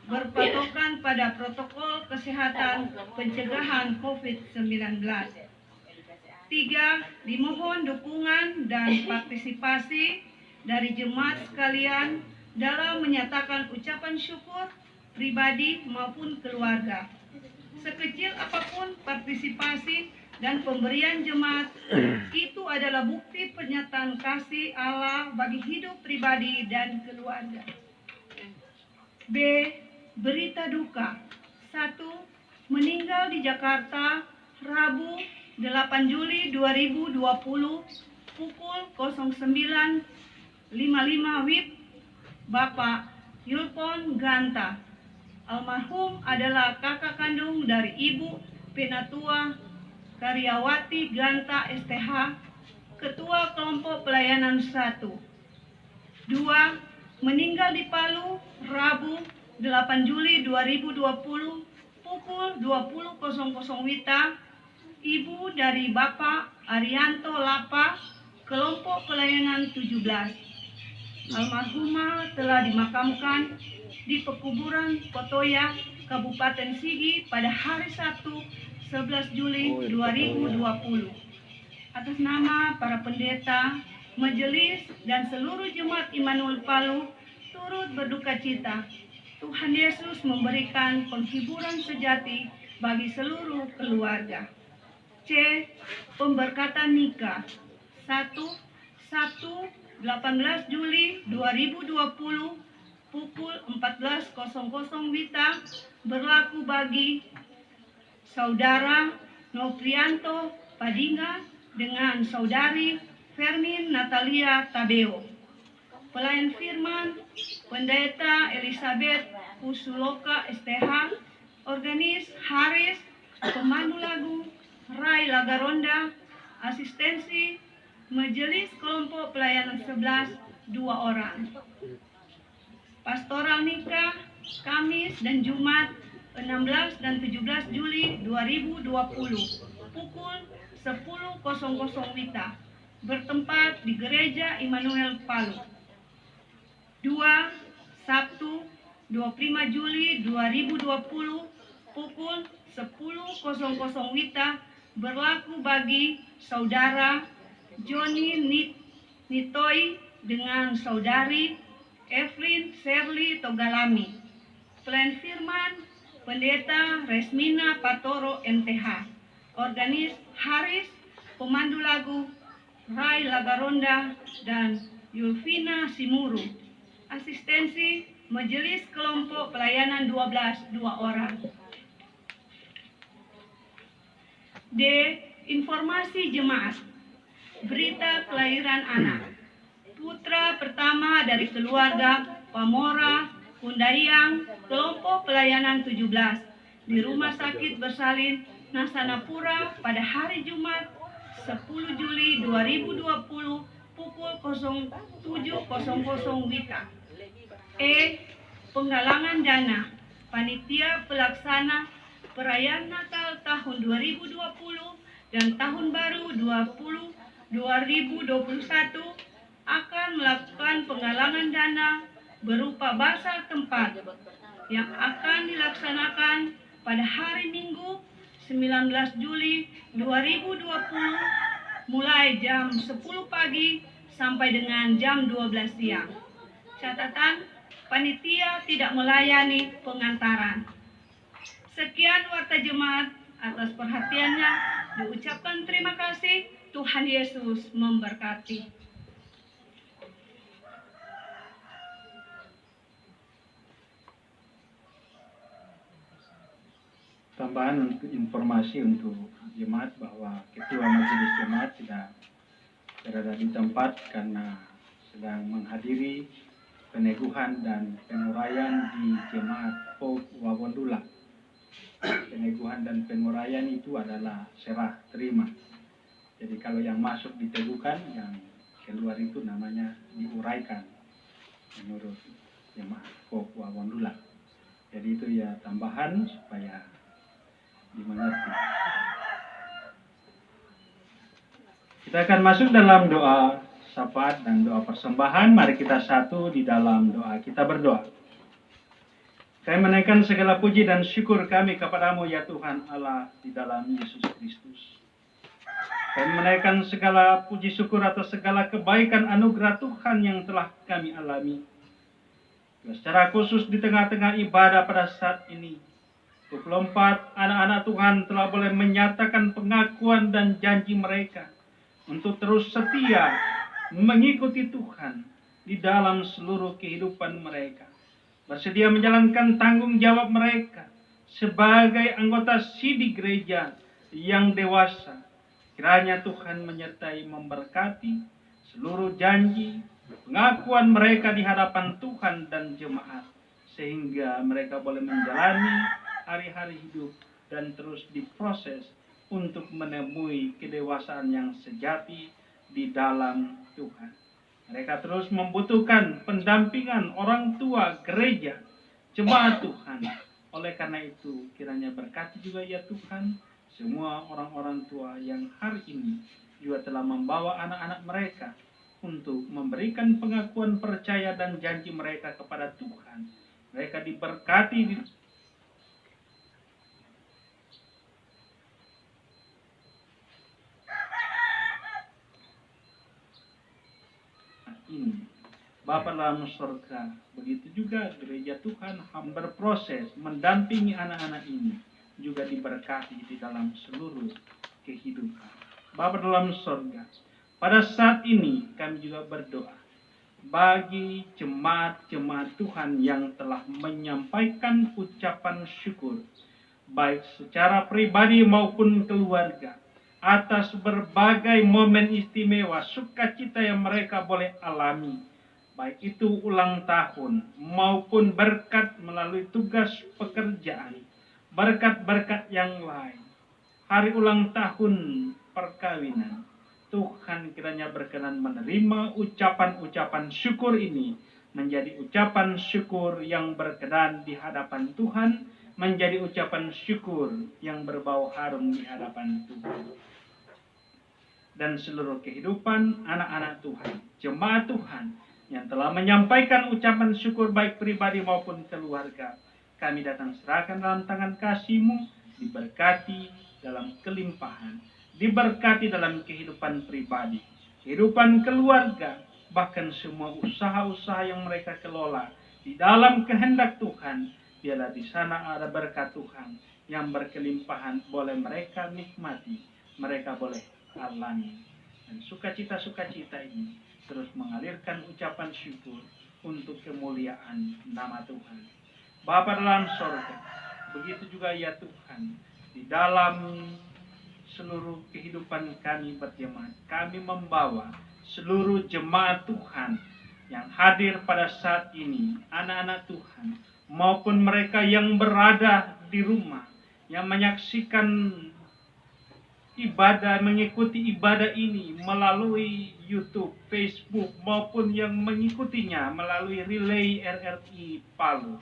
berpatokan pada protokol kesehatan pencegahan COVID-19. 3. Dimohon dukungan dan partisipasi dari jemaat sekalian dalam menyatakan ucapan syukur pribadi maupun keluarga. Sekecil apapun partisipasi dan pemberian jemaat, itu adalah bukti pernyataan kasih Allah bagi hidup pribadi dan keluarga. B. Berita duka. 1. Meninggal di Jakarta, Rabu 8 Juli 2020 pukul 09.55 WIB, Bapak Yulpon Ganta. Almarhum adalah kakak kandung dari Ibu Penatua Karyawati Ganta STH, Ketua Kelompok Pelayanan 1. 2. Meninggal di Palu, Rabu 8 Juli 2020 pukul 20.00 WITA, Ibu dari Bapak Arianto Lapa, Kelompok Pelayanan 17. Almarhumah telah dimakamkan di pekuburan Kotoya, Kabupaten Sigi pada hari Sabtu 11 Juli 2020. Atas nama para pendeta, majelis, dan seluruh jemaat Immanuel Palu turut berduka cita. Tuhan Yesus memberikan penghiburan sejati bagi seluruh keluarga. C. Pemberkatan nikah. 1. Sabtu 18 Juli 2020 pukul 14.00 WITA berlaku bagi Saudara Noprianto Padinga dengan Saudari Fermin Natalia Tabeo. Pelayan firman Pendeta Elizabeth Usuloka STH, Organis Haris, Pemandu lagu Rai Lagaronda, asistensi Majelis Kelompok Pelayanan 11, 2 orang. Pastoral nikah Kamis dan Jumat 16 dan 17 Juli 2020 pukul 10.00 WITA bertempat di Gereja Immanuel Palu. 2. Sabtu 25 Juli 2020 pukul 10.00 WITA berlaku bagi Saudara Joni Nitoi dengan Saudari Evelyn Shirley Togalami. Pelayan firman, Pendeta Resmina Patoro MTH. Organis Haris, pemandu lagu Rai Lagaronda dan Yulvina Simuru. Asistensi Majelis Kelompok Pelayanan 12, 2 orang. D. Informasi jemaat. Berita kelahiran anak. Putra pertama dari keluarga Pamora Kundayang, kelompok pelayanan 17 di Rumah Sakit Bersalin Nasanapura pada hari Jumat 10 Juli 2020 pukul 07.00 WIB. E. Penggalangan dana Panitia Pelaksana Perayaan Natal tahun 2020 dan Tahun Baru 2021 akan melakukan penggalangan dana berupa basar tempat yang akan dilaksanakan pada hari Minggu 19 Juli 2020 mulai jam 10 pagi sampai dengan jam 12 siang. Catatan, panitia tidak melayani pengantaran. Sekian warta jemaat, atas perhatiannya diucapkan terima kasih. Tuhan Yesus memberkati. Tambahan untuk informasi untuk jemaat bahwa Ketua Majelis Jemaat tidak berada di tempat karena sedang menghadiri peneguhan dan penguraian di Jemaat Pop Wawondula. Peneguhan dan penguraian itu adalah serah terima. Jadi kalau yang masuk diteguhkan, yang keluar itu namanya diuraikan menurut Jemaat Pop Wawondula. Jadi itu ya tambahan supaya dimengerti. Kita akan masuk dalam doa syafaat dan doa persembahan. Mari kita satu di dalam doa. Kita berdoa. Kami menaikkan segala puji dan syukur kami kepadamu ya Tuhan Allah di dalam Yesus Kristus. Kami menaikkan segala puji syukur atas segala kebaikan anugerah Tuhan yang telah kami alami. Secara khusus di tengah-tengah ibadah pada saat ini, 24 anak-anak Tuhan telah boleh menyatakan pengakuan dan janji mereka untuk terus setia mengikuti Tuhan di dalam seluruh kehidupan mereka. Bersedia menjalankan tanggung jawab mereka sebagai anggota sidi gereja yang dewasa. Kiranya Tuhan menyertai memberkati seluruh janji, pengakuan mereka di hadapan Tuhan dan jemaat. Sehingga mereka boleh menjalani hari-hari hidup dan terus diproses untuk menemui kedewasaan yang sejati di dalam Tuhan. Mereka terus membutuhkan pendampingan orang tua gereja, jemaat Tuhan. Oleh karena itu, kiranya berkati juga ya Tuhan, semua orang-orang tua yang hari ini juga telah membawa anak-anak mereka untuk memberikan pengakuan percaya dan janji mereka kepada Tuhan. Mereka diberkati di ini. Bapa dalam surga, begitu juga gereja Tuhan berproses mendampingi anak-anak ini juga diberkati di dalam seluruh kehidupan. Bapa dalam surga, pada saat ini kami juga berdoa bagi jemaat-jemaat Tuhan yang telah menyampaikan ucapan syukur baik secara pribadi maupun keluarga atas berbagai momen istimewa sukacita yang mereka boleh alami, baik itu ulang tahun maupun berkat melalui tugas pekerjaan, berkat-berkat yang lain, hari ulang tahun perkawinan. Tuhan kiranya berkenan menerima ucapan-ucapan syukur ini menjadi ucapan syukur yang berkenan di hadapan Tuhan, menjadi ucapan syukur yang berbau harum di hadapan Tuhan. Dan seluruh kehidupan anak-anak Tuhan, jemaat Tuhan yang telah menyampaikan ucapan syukur baik pribadi maupun keluarga, kami datang serahkan dalam tangan kasih-Mu, diberkati dalam kelimpahan, diberkati dalam kehidupan pribadi, kehidupan keluarga, bahkan semua usaha-usaha yang mereka kelola di dalam kehendak Tuhan, biarlah di sana ada berkat Tuhan yang berkelimpahan boleh mereka nikmati, mereka boleh alami. Dan sukacita-sukacita ini terus mengalirkan ucapan syukur untuk kemuliaan nama Tuhan. Bapa dalam sorga, begitu juga ya Tuhan, di dalam seluruh kehidupan kami berjemaat, kami membawa seluruh jemaat Tuhan yang hadir pada saat ini, anak-anak Tuhan, maupun mereka yang berada di rumah, yang menyaksikan ibadah, mengikuti ibadah ini melalui YouTube, Facebook, maupun yang mengikutinya melalui relay RRI Palu.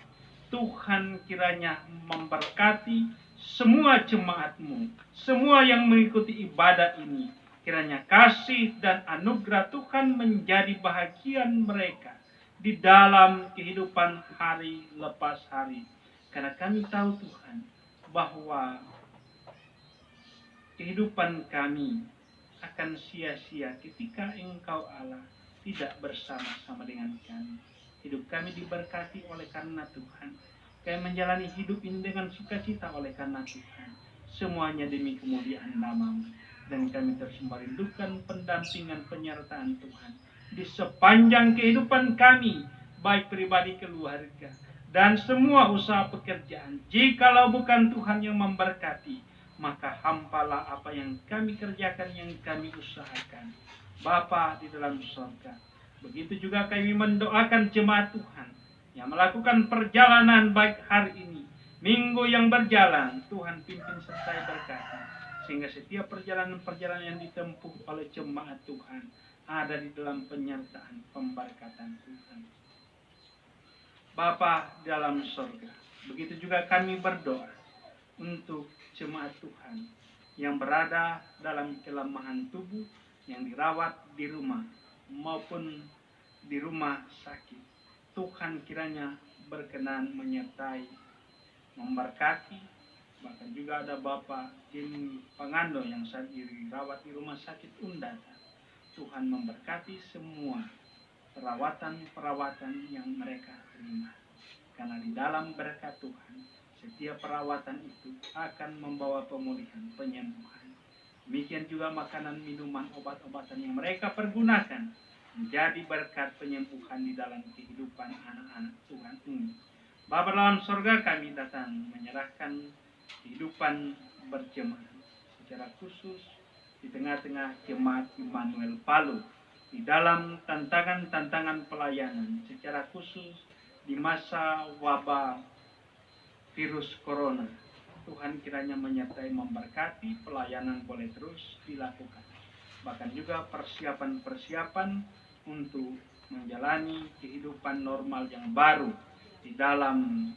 Tuhan kiranya memberkati semua jemaatmu, semua yang mengikuti ibadah ini. Kiranya kasih dan anugerah Tuhan menjadi bahagian mereka di dalam kehidupan hari lepas hari. Karena kami tahu Tuhan bahwa kehidupan kami akan sia-sia ketika Engkau Allah tidak bersama-sama dengan kami. Hidup kami diberkati oleh karena Tuhan. Kami menjalani hidup ini dengan sukacita oleh karena Tuhan. Semuanya demi kemuliaan nama-Mu. Dan kami terus merindukan pendampingan penyertaan Tuhan di sepanjang kehidupan kami, baik pribadi, keluarga, dan semua usaha pekerjaan. Jikalau bukan Tuhan yang memberkati, maka hampalah apa yang kami kerjakan, yang kami usahakan. Bapa di dalam surga, begitu juga kami mendoakan jemaat Tuhan yang melakukan perjalanan baik hari ini, minggu yang berjalan. Tuhan pimpin sertai berkati, sehingga setiap perjalanan-perjalanan yang ditempuh oleh jemaat Tuhan ada di dalam penyertaan pemberkatan Tuhan. Bapa di dalam surga, begitu juga kami berdoa untuk jemaat Tuhan yang berada dalam kelemahan tubuh, yang dirawat di rumah maupun di rumah sakit. Tuhan kiranya berkenan menyertai, memberkati. Bahkan juga ada Bapak Jimmy Pangando yang saat ini dirawat di rumah sakit Undata. Tuhan memberkati semua perawatan-perawatan yang mereka terima. Karena di dalam berkat Tuhan, setiap perawatan itu akan membawa pemulihan, penyembuhan. Demikian juga makanan, minuman, obat-obatan yang mereka pergunakan menjadi berkat penyembuhan di dalam kehidupan anak-anak Tuhan ini. Bapa dalam surga, kami datang menyerahkan kehidupan berjemaat secara khusus di tengah-tengah jemaat Immanuel Palu di dalam tantangan-tantangan pelayanan, secara khusus di masa wabah virus corona. Tuhan kiranya menyertai, memberkati, pelayanan boleh terus dilakukan. Bahkan juga persiapan-persiapan untuk menjalani kehidupan normal yang baru di dalam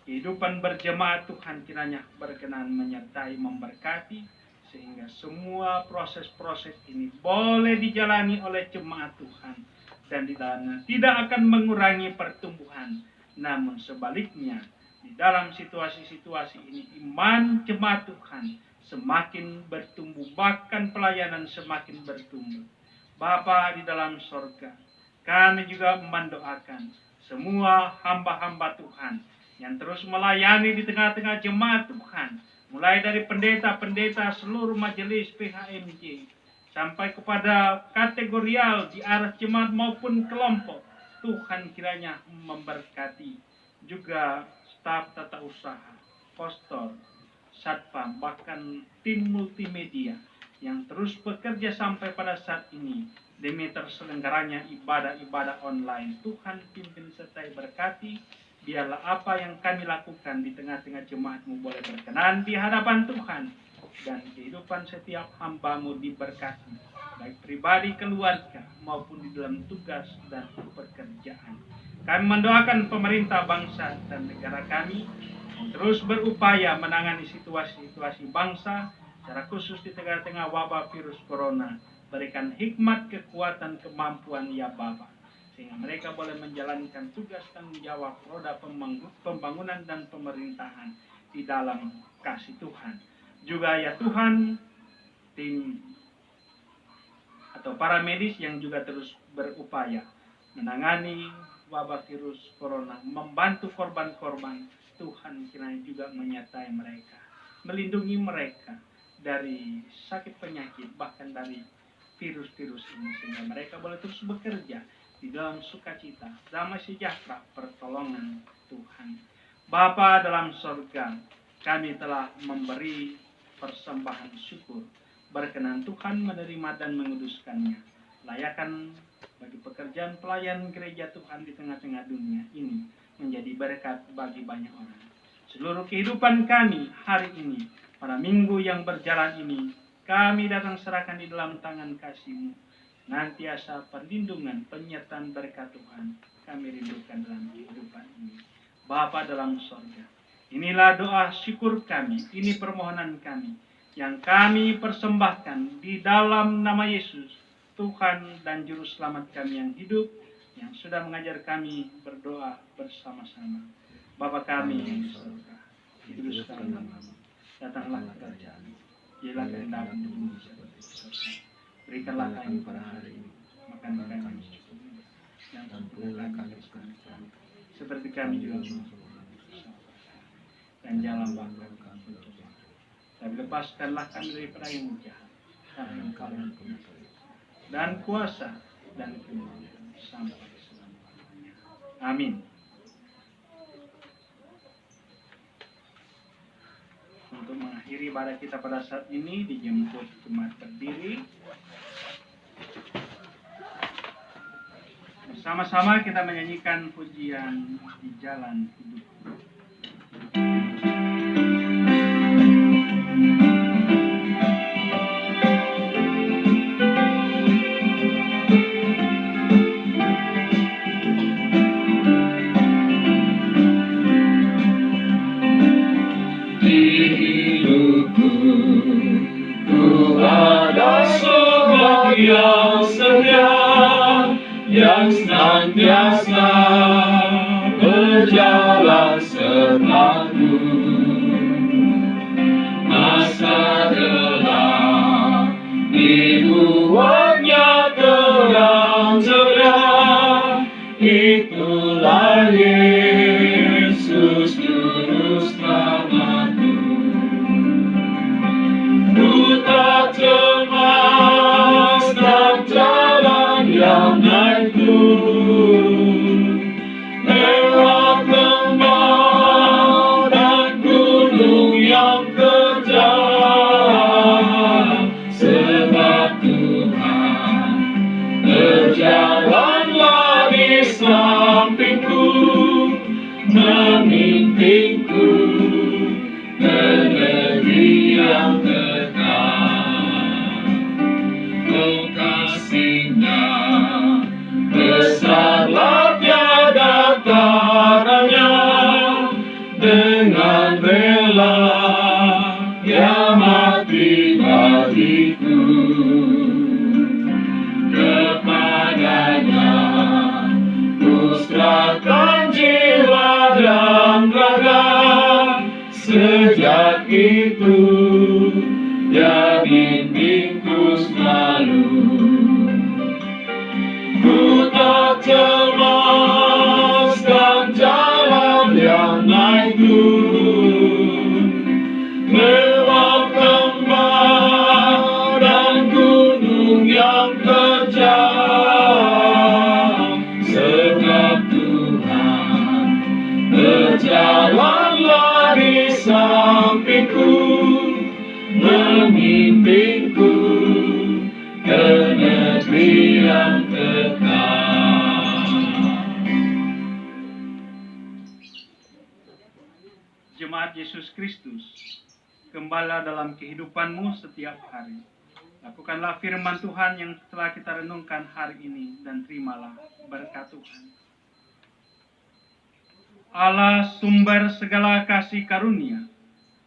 kehidupan berjemaat. Tuhan kiranya berkenan menyertai, memberkati, sehingga semua proses-proses ini boleh dijalani oleh jemaat Tuhan, dan di dalamnya tidak akan mengurangi pertumbuhan, namun sebaliknya di dalam situasi-situasi ini iman jemaat Tuhan semakin bertumbuh, bahkan pelayanan semakin bertumbuh. Bapa di dalam sorga, kami juga mendoakan semua hamba-hamba Tuhan yang terus melayani di tengah-tengah jemaat Tuhan, mulai dari pendeta-pendeta seluruh majelis PHMJ sampai kepada kategorial di arah jemaat maupun kelompok. Tuhan kiranya memberkati juga staf tata usaha, postor, satpam, bahkan tim multimedia yang terus bekerja sampai pada saat ini demi terselenggaranya ibadah-ibadah online. Tuhan pimpin sertai berkati. Biarlah apa yang kami lakukan di tengah-tengah jemaat-Mu boleh berkenan di hadapan Tuhan, dan kehidupan setiap hamba-Mu diberkati, baik pribadi, keluarga, maupun di dalam tugas dan pekerjaan. Kami mendoakan pemerintah bangsa dan negara kami terus berupaya menangani situasi-situasi bangsa, secara khusus di tengah-tengah wabah virus corona. Berikan hikmat, kekuatan, kemampuan ya Bapa, sehingga mereka boleh menjalankan tugas tanggung jawab roda pembangunan dan pemerintahan di dalam kasih Tuhan. Juga ya Tuhan, tim atau para medis yang juga terus berupaya menangani wabah virus corona, membantu korban-korban. Tuhan kiranya juga menyertai mereka, melindungi mereka dari sakit penyakit, bahkan dari virus-virus ini, sehingga mereka boleh terus bekerja di dalam sukacita, damai sejahtera, pertolongan Tuhan. Bapa dalam sorga, kami telah memberi persembahan syukur. Berkenan Tuhan menerima dan menguduskannya. Layakan bagi pekerjaan pelayan gereja Tuhan di tengah-tengah dunia ini menjadi berkat bagi banyak orang. Seluruh kehidupan kami hari ini, pada minggu yang berjalan ini, kami datang serahkan di dalam tangan kasih-Mu. Nantiasa perlindungan, penyertaan berkat Tuhan kami rindukan dalam kehidupan ini. Bapa dalam sorga, inilah doa syukur kami, ini permohonan kami, yang kami persembahkan di dalam nama Yesus, Tuhan dan Juru Selamat kami yang hidup, yang sudah mengajar kami berdoa bersama-sama. Bapa kami yang di surga, dikuduskanlah namamu, datanglah kerajaan-Mu, jadilah kehendak-Mu di bumi seperti di surga. Berikanlah kami pada hari ini makan kami yang secukupnya, dan ampunilah kami kesalahan kami, seperti kami juga mengampuni, dan janganlah kami berdosa, tapi lepaskanlah kami daripada yang jahat, karena Engkau yang punya kerajaan dan kuasa dan kemuliaan sampai selama-lamanya. Amin. Untuk mengakhiri ibadah kita pada saat ini, dijemput jemaat berdiri. Bersama-sama kita menyanyikan pujian di jalan hidup. Yang setia, yang senantiasa berjalan sertaku. Masa gelap dibuatnya terang cerah, itulah Yesus Juru Selamatku. Ku tak cemas dan jalan yang naik turun, lewat lembah dan gunung yang terjal, sebab Tuhan berjalanlah di sampingku, memimpinku ke negeri yang kekal. Oh, kasih-Nya besarlah tiada taranya, dengan rela Dia mati bagiku. Kepadanya ku serahkan jiwa dan raga, sejak itu Dia bimbingku selalu. Ku tak cemas dan jalan yang naik turun, lewat lembah dan gunung yang terjal, sebab Tuhan berjalanlah di sampingku, memimpinku ke negeri yang kekal. Jemaat Yesus Kristus, gembala dalam kehidupanmu setiap hari. Lakukanlah firman Tuhan yang telah kita renungkan hari ini dan terimalah berkat Tuhan. Allah sumber segala kasih karunia,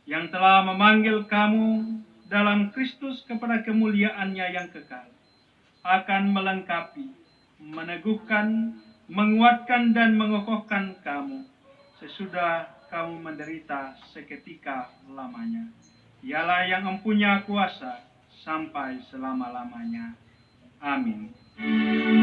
yang telah memanggil kamu dalam Kristus kepada kemuliaan-Nya yang kekal, akan melengkapi, meneguhkan, menguatkan dan mengokohkan kamu sesudah kamu menderita seketika lamanya. Dialah yang mempunyai kuasa sampai selama-lamanya. Amin.